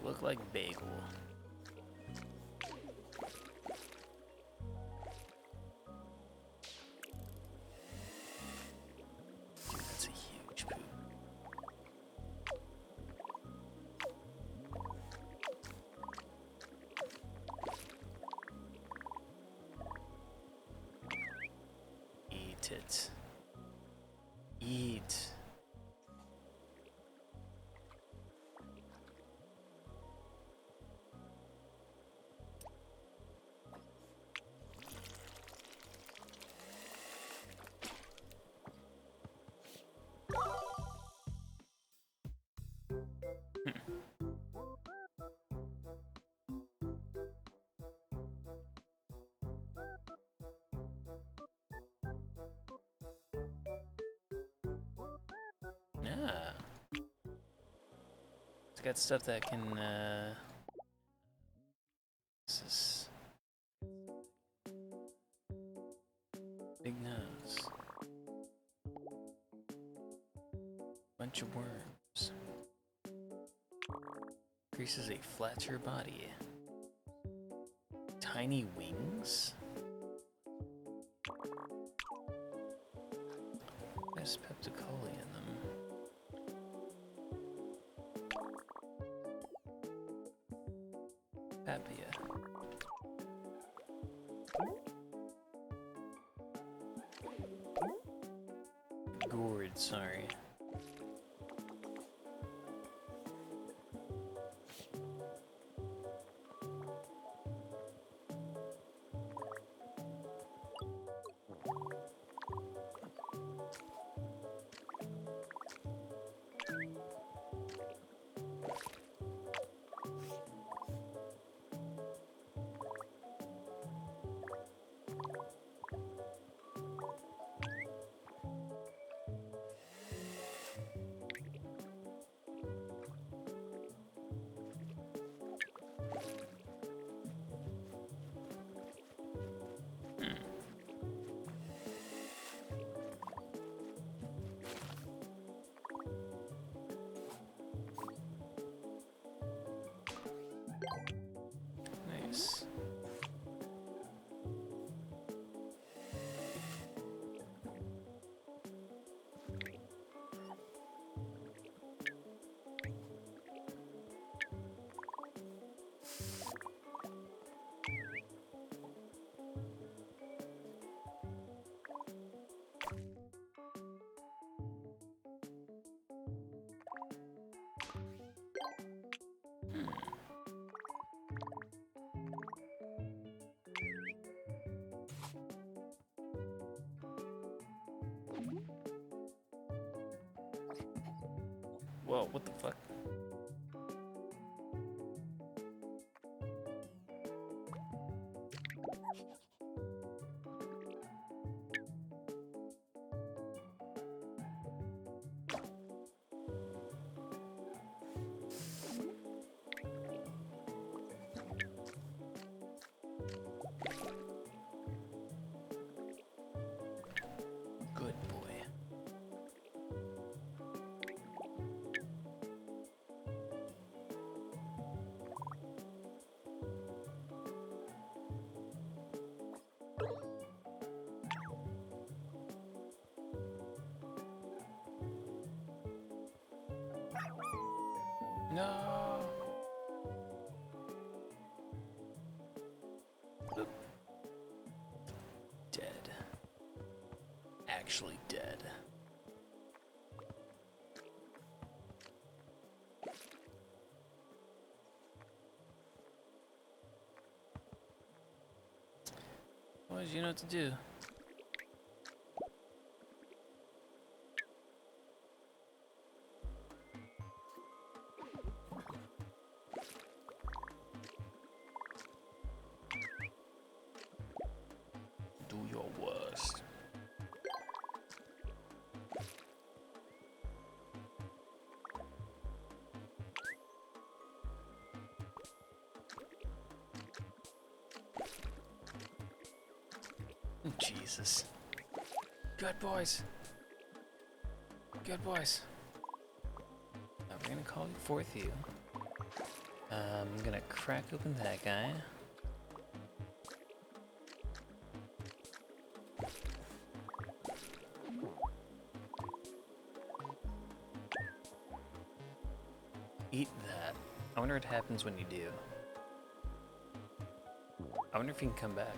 Look like bagel. Dude, that's a huge poop. Eat it. Eat. Yeah. It's got stuff that can, this is big nose. Bunch of worms. Increases a flatter body. Tiny wings? There's Pepsi-Cola in them. Papia. Gourd, sorry. Nice. Whoa, what the fuck? Good boy. No. Oop. Dead. Actually dead. Boys, you know what to do. Jesus. Good boys. Good boys. We're gonna call forth you. I'm gonna crack open that guy. Eat that. I wonder what happens when you do. I wonder if you can come back.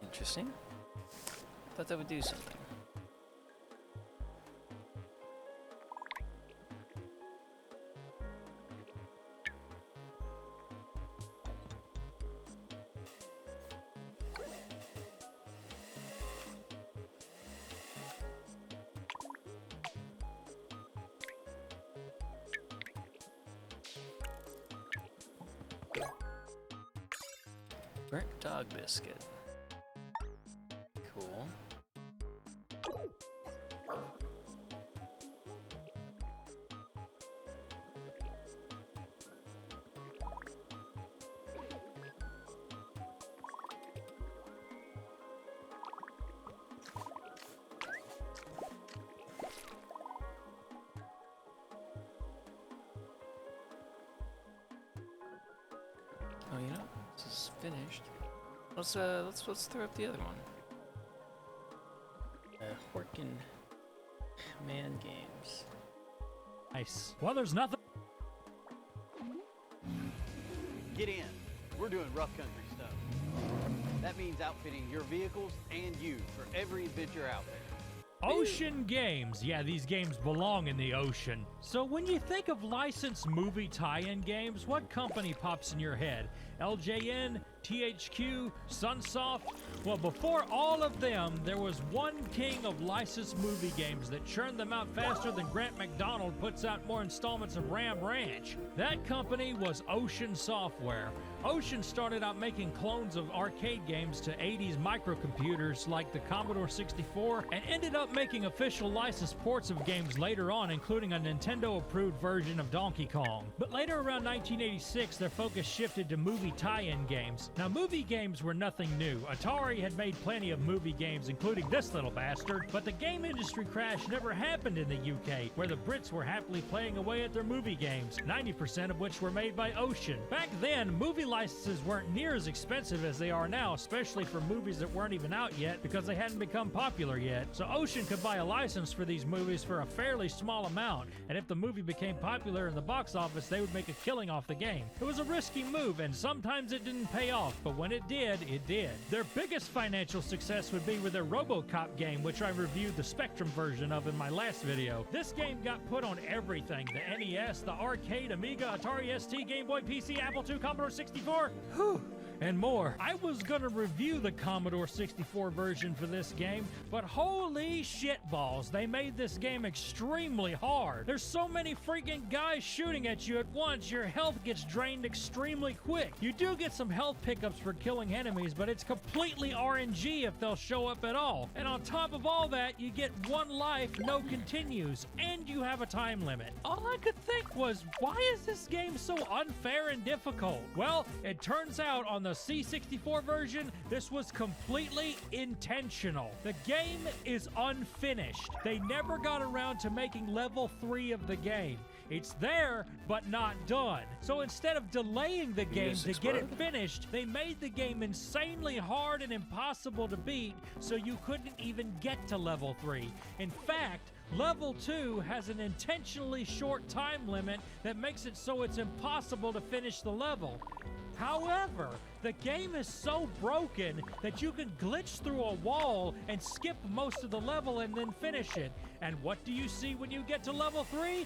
Interesting. Thought that would do something. Burnt dog biscuit. Cool. Oh, you know, this is finished. Let's throw up the other one. Horkin Man Games. Nice. Well, there's nothing. Get in. We're doing rough country stuff. That means outfitting your vehicles and you for every adventure out there. Ocean Games. Yeah, these games belong in the ocean. So when you think of licensed movie tie-in games, what company pops in your head? LJN, THQ, Sunsoft? Well, before all of them, there was one king of licensed movie games that churned them out faster than Grant McDonald puts out more installments of Ram Ranch. That company was Ocean Software. Ocean started out making clones of arcade games to 80s microcomputers like the Commodore 64 and ended up making official licensed ports of games later on, including a Nintendo-approved version of Donkey Kong. But later around 1986, their focus shifted to movie tie-in games. Now, movie games were nothing new. Atari had made plenty of movie games, including this little bastard, but the game industry crash never happened in the UK, where the Brits were happily playing away at their movie games, 90% of which were made by Ocean. Back then, movie licenses weren't near as expensive as they are now, especially for movies that weren't even out yet because they hadn't become popular yet. So Ocean could buy a license for these movies for a fairly small amount, and if the movie became popular in the box office, they would make a killing off the game. It was a risky move, and sometimes it didn't pay off, but when it did, it did. Their biggest financial success would be with their RoboCop game, which I reviewed the Spectrum version of in my last video. This game got put on everything: the NES, the arcade, Amiga, Atari ST, Game Boy, PC, Apple II, Commodore 64, and more. I was gonna review the Commodore 64 version for this game, but holy shitballs, they made this game extremely hard. There's so many freaking guys shooting at you at once, your health gets drained extremely quick. You do get some health pickups for killing enemies, but it's completely RNG if they'll show up at all. And on top of all that, you get one life, no continues, and you have a time limit. All I could think was, why is this game so unfair and difficult? Well, it turns out on the C64 version, this was completely intentional. The game is unfinished. They never got around to making level 3 of the game. It's there, but not done. So instead of delaying the game to get it finished, they made the game insanely hard and impossible to beat, so you couldn't even get to level 3. In fact, Level 2 has an intentionally short time limit that makes it so it's impossible to finish the level. However, the game is so broken that you can glitch through a wall and skip most of the level and then finish it. And what do you see when you get to level 3?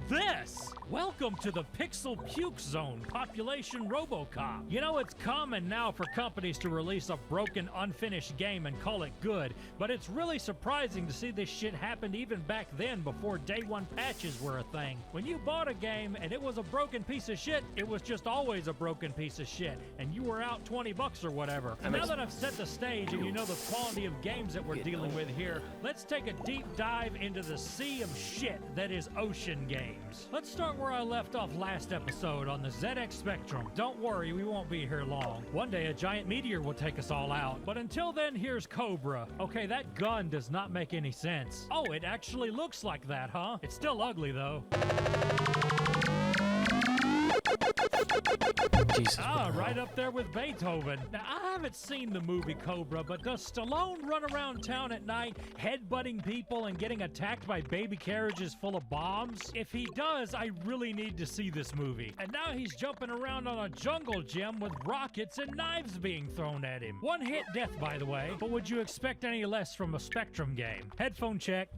This! Welcome to the Pixel Puke Zone, Population RoboCop. You know, it's common now for companies to release a broken, unfinished game and call it good, but it's really surprising to see this shit happen even back then before day one patches were a thing. When you bought a game and it was a broken piece of shit, it was just always a broken piece of shit, and you were out $20 or whatever. And now that I've set the stage and you know the quality of games that we're dealing with here, let's take a deep dive into the sea of shit that is Ocean Games. Let's start where I left off last episode on the ZX Spectrum. Don't worry, we won't be here long. One day a giant meteor will take us all out. But until then, here's Cobra. Okay, that gun does not make any sense. Oh, it actually looks like that, huh? It's still ugly, though. Jesus, right up there with Beethoven. Now, I haven't seen the movie Cobra, but does Stallone run around town at night headbutting people and getting attacked by baby carriages full of bombs? If he does, I really need to see this movie. And now he's jumping around on a jungle gym with rockets and knives being thrown at him. One-hit death, by the way, but would you expect any less from a Spectrum game? Headphone check.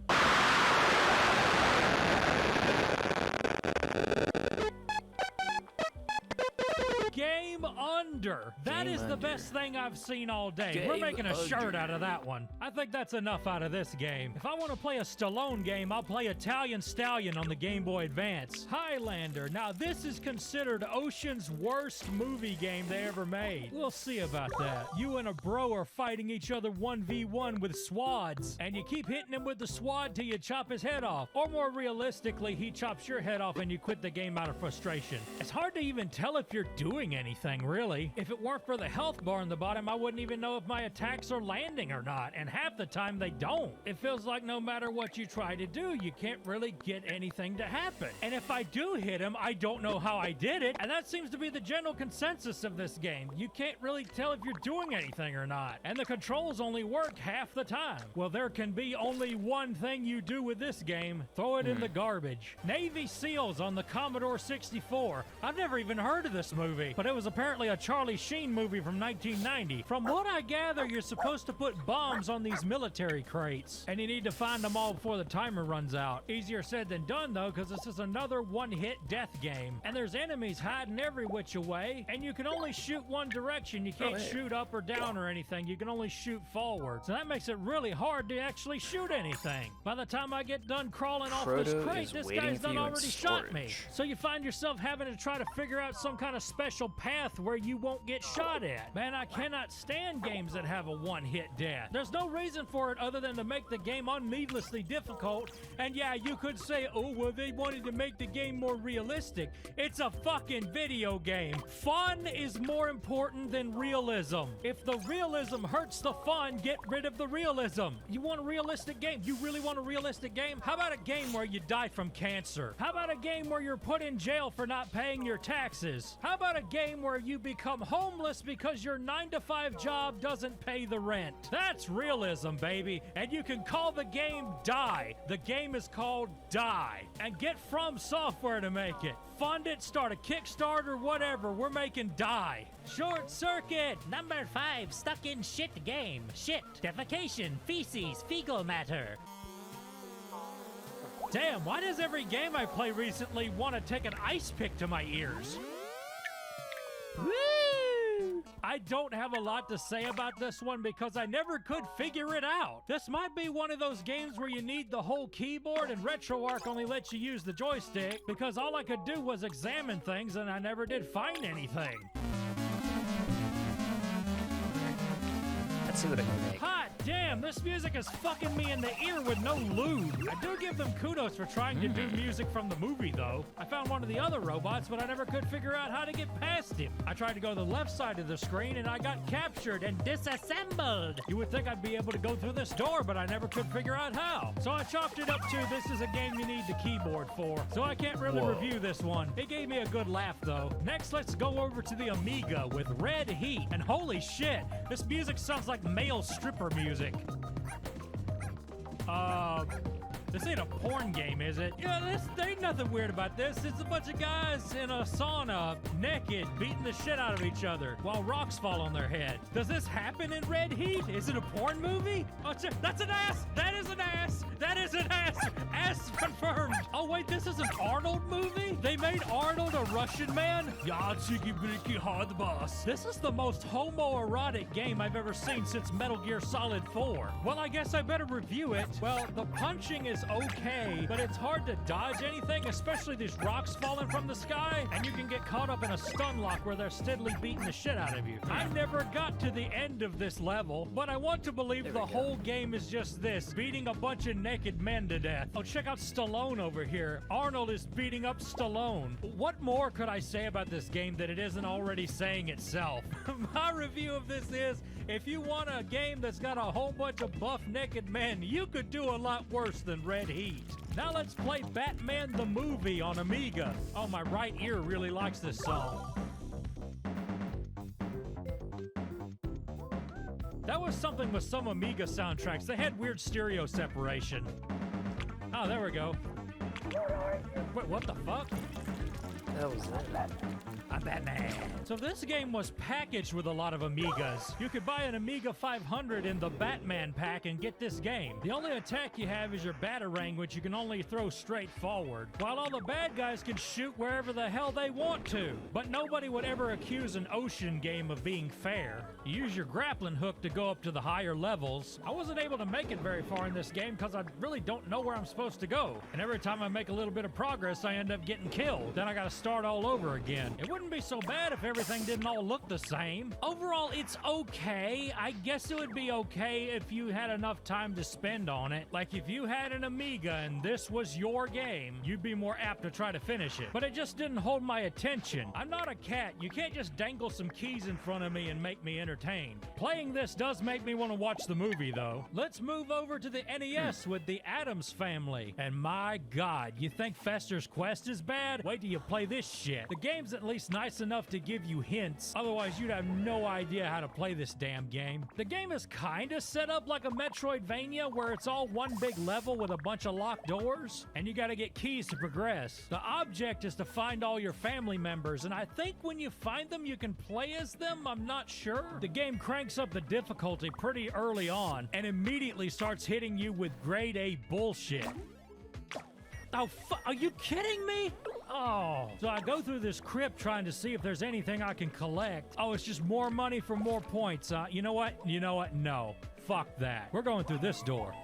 Game under. That is the best thing I've seen all day. We're making a shirt out of that one. I think that's enough out of this game. If I want to play a Stallone game, I'll play Italian Stallion on the Game Boy Advance. Highlander. Now, this is considered Ocean's worst movie game they ever made. We'll see about that. You and a bro are fighting each other 1v1 with swads, and you keep hitting him with the swad till you chop his head off. Or more realistically, he chops your head off and you quit the game out of frustration. It's hard to even tell if you're doing anything, really. If it weren't for the health bar in the bottom, I wouldn't even know if my attacks are landing or not, and half the time they don't. It feels like no matter what you try to do, you can't really get anything to happen. And if I do hit him, I don't know how I did it, and that seems to be the general consensus of this game. You can't really tell if you're doing anything or not, and the controls only work half the time. Well, there can be only one thing you do with this game: throw it in the garbage. Navy SEALs on the Commodore 64. I've never even heard of this movie, but it was apparently a Charlie Sheen movie from 1990. From what I gather, you're supposed to put bombs on these military crates, and you need to find them all before the timer runs out. Easier said than done, though, because this is another one-hit death game, and there's enemies hiding every which way, and you can only shoot one direction. You can't shoot up or down or anything. You can only shoot forward, so that makes it really hard to actually shoot anything. By the time I get done crawling off this crate, this guy's done already shot me. So you find yourself having to try to figure out some kind of special path where you won't get shot at. Man, I cannot stand games that have a one-hit death. There's no reason for it other than to make the game unneedlessly difficult. And yeah, you could say, oh, well, they wanted to make the game more realistic. It's a fucking video game. Fun is more important than realism. If the realism hurts the fun, get rid of the realism. You want a realistic game? You really want a realistic game? How about a game where you die from cancer? How about a game where you're put in jail for not paying your taxes? How about a game where you become homeless because your 9-to-5 job doesn't pay the rent? That's realism, baby. And you can call the game Die. The game is called Die. And get From Software to make it. Fund it, start a Kickstarter, whatever. We're making Die. Short Circuit. Number 5, stuck in shit game. Shit, defecation, feces, fecal matter. Damn, why does every game I play recently want to take an ice pick to my ears? Woo! I don't have a lot to say about this one because I never could figure it out. This might be one of those games where you need the whole keyboard, and RetroArch only lets you use the joystick, because all I could do was examine things and I never did find anything. Let's see what I can make. Hot damn, this music is fucking me in the ear with no lube. I do give them kudos for trying to do music from the movie, though. I found one of the other robots, but I never could figure out how to get past him. I tried to go to the left side of the screen, and I got captured and disassembled. You would think I'd be able to go through this door, but I never could figure out how. So I chopped it up to, this is a game you need the keyboard for. So I can't really review this one. It gave me a good laugh, though. Next, let's go over to the Amiga with Red Heat. And holy shit, this music sounds like male stripper music. This ain't a porn game, is it? Yeah, there ain't nothing weird about this. It's a bunch of guys in a sauna, naked, beating the shit out of each other while rocks fall on their head. Does this happen in Red Heat? Is it a porn movie? Oh, that's an ass! That is an ass! That is an ass! Ass confirmed! Oh wait, this is an Arnold movie? They made Arnold a Russian man? Ja, chicky bricky hard boss. This is the most homoerotic game I've ever seen since Metal Gear Solid 4. Well, I guess I better review it. Well, the punching is okay, but it's hard to dodge anything, especially these rocks falling from the sky, and you can get caught up in a stun lock where they're steadily beating the shit out of you. I never got to the end of this level, but I want to believe the whole game is just this, beating a bunch of naked men to death. Oh, check out Stallone over here. Arnold is beating up Stallone. What more could I say about this game that it isn't already saying itself? My review of this is, if you want a game that's got a whole bunch of buff naked men, you could do a lot worse than Red Heat. Now let's play Batman the Movie on Amiga. Oh, my right ear really likes this song. That was something with some Amiga soundtracks. They had weird stereo separation. Oh, there we go. Wait, what the fuck? That was it. I'm Batman. So this game was packaged with a lot of Amigas. You could buy an Amiga 500 in the Batman pack and get this game. The only attack you have is your Batarang, which you can only throw straight forward, while all the bad guys can shoot wherever the hell they want to. But nobody would ever accuse an ocean game of being fair. You use your grappling hook to go up to the higher levels. I wasn't able to make it very far in this game because I really don't know where I'm supposed to go. And every time I make a little bit of progress, I end up getting killed. Then I gotta start all over again. It wouldn't be so bad if everything didn't all look the same. Overall, it's okay. I guess it would be okay if you had enough time to spend on it. Like if you had an Amiga and this was your game, you'd be more apt to try to finish it. But it just didn't hold my attention. I'm not a cat. You can't just dangle some keys in front of me and make me entertained. Playing this does make me want to watch the movie though. Let's move over to the NES with the Addams Family. And my God, you think Fester's Quest is bad? Wait till you play this shit. The game's at least nice enough to give you hints. Otherwise, you'd have no idea how to play this damn game. The game is kinda set up like a Metroidvania where it's all one big level with a bunch of locked doors, and you gotta get keys to progress. The object is to find all your family members, and I think when you find them, you can play as them. I'm not sure. The game cranks up the difficulty pretty early on, and immediately starts hitting you with grade A bullshit. Oh, are you kidding me? Oh, so I go through this crypt trying to see if there's anything I can collect. Oh, it's just more money for more points. You know what? You know what? No. Fuck that. We're going through this door.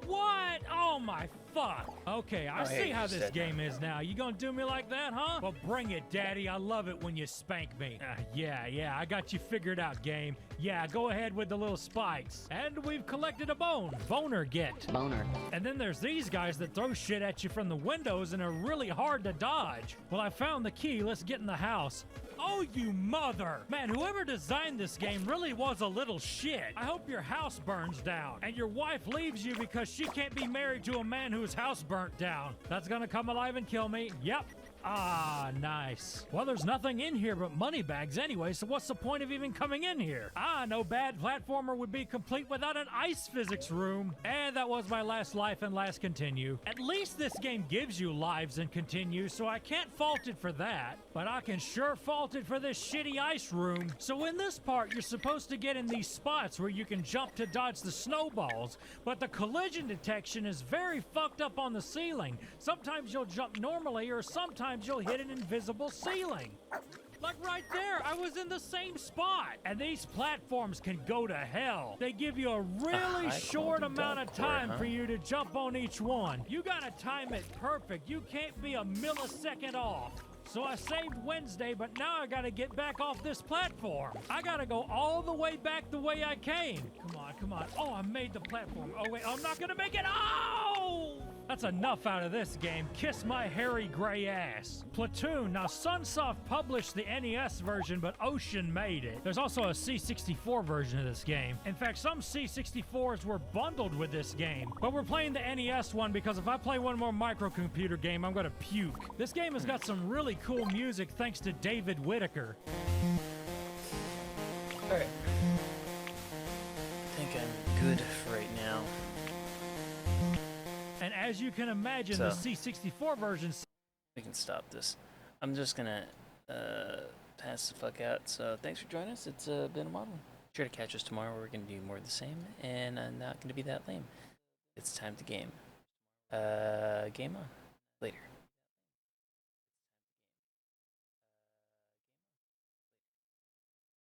What? Oh my fuck. Okay, I see how this game is now. You gonna do me like that, huh? Well, bring it, Daddy. I love it when you spank me. Yeah, I got you figured out, game. Yeah, go ahead with the little spikes. And we've collected a bone. Boner get. Boner. And then there's these guys that throw shit at you from the windows and are really hard to dodge. Well, I found the key. Let's get in the house. Oh, you mother! Man, whoever designed this game really was a little shit. I hope your house burns down, and your wife leaves you because she can't be married to a man whose house burnt down. That's gonna come alive and kill me. Yep. Ah, nice. Well, there's nothing in here but money bags anyway, so what's the point of even coming in here? No bad platformer would be complete without an ice physics room. And that was my last life and last continue. At least this game gives you lives and continues, so I can't fault it for that. But I can sure fault it for this shitty ice room. So in this part, you're supposed to get in these spots where you can jump to dodge the snowballs, but the collision detection is very fucked up on the ceiling. Sometimes you'll jump normally, or sometimes you'll hit an invisible ceiling. Like right there, I was in the same spot. And these platforms can go to hell. They give you a really short amount of time for you to jump on each one. You gotta time it perfect. You can't be a millisecond off. So I saved Wednesday, but now I gotta get back off this platform. I gotta go all the way back the way I came. Come on. Oh, I made the platform. Oh, wait, I'm not gonna make it. Oh! That's enough out of this game. Kiss my hairy gray ass. Platoon. Now, Sunsoft published the NES version, but Ocean made it. There's also a C64 version of this game. In fact, some C64s were bundled with this game. But we're playing the NES one because if I play one more microcomputer game, I'm gonna puke. This game has got some really cool music thanks to David Whittaker. Alright. I think I'm good for right now. as you can imagine, So- the C64 version. We can stop this. I'm just gonna pass the fuck out. So thanks for joining us. It's been a while. Be sure to catch us tomorrow. We're gonna do more of the same, and I'm not gonna be that lame. It's time to game. Game on. Later.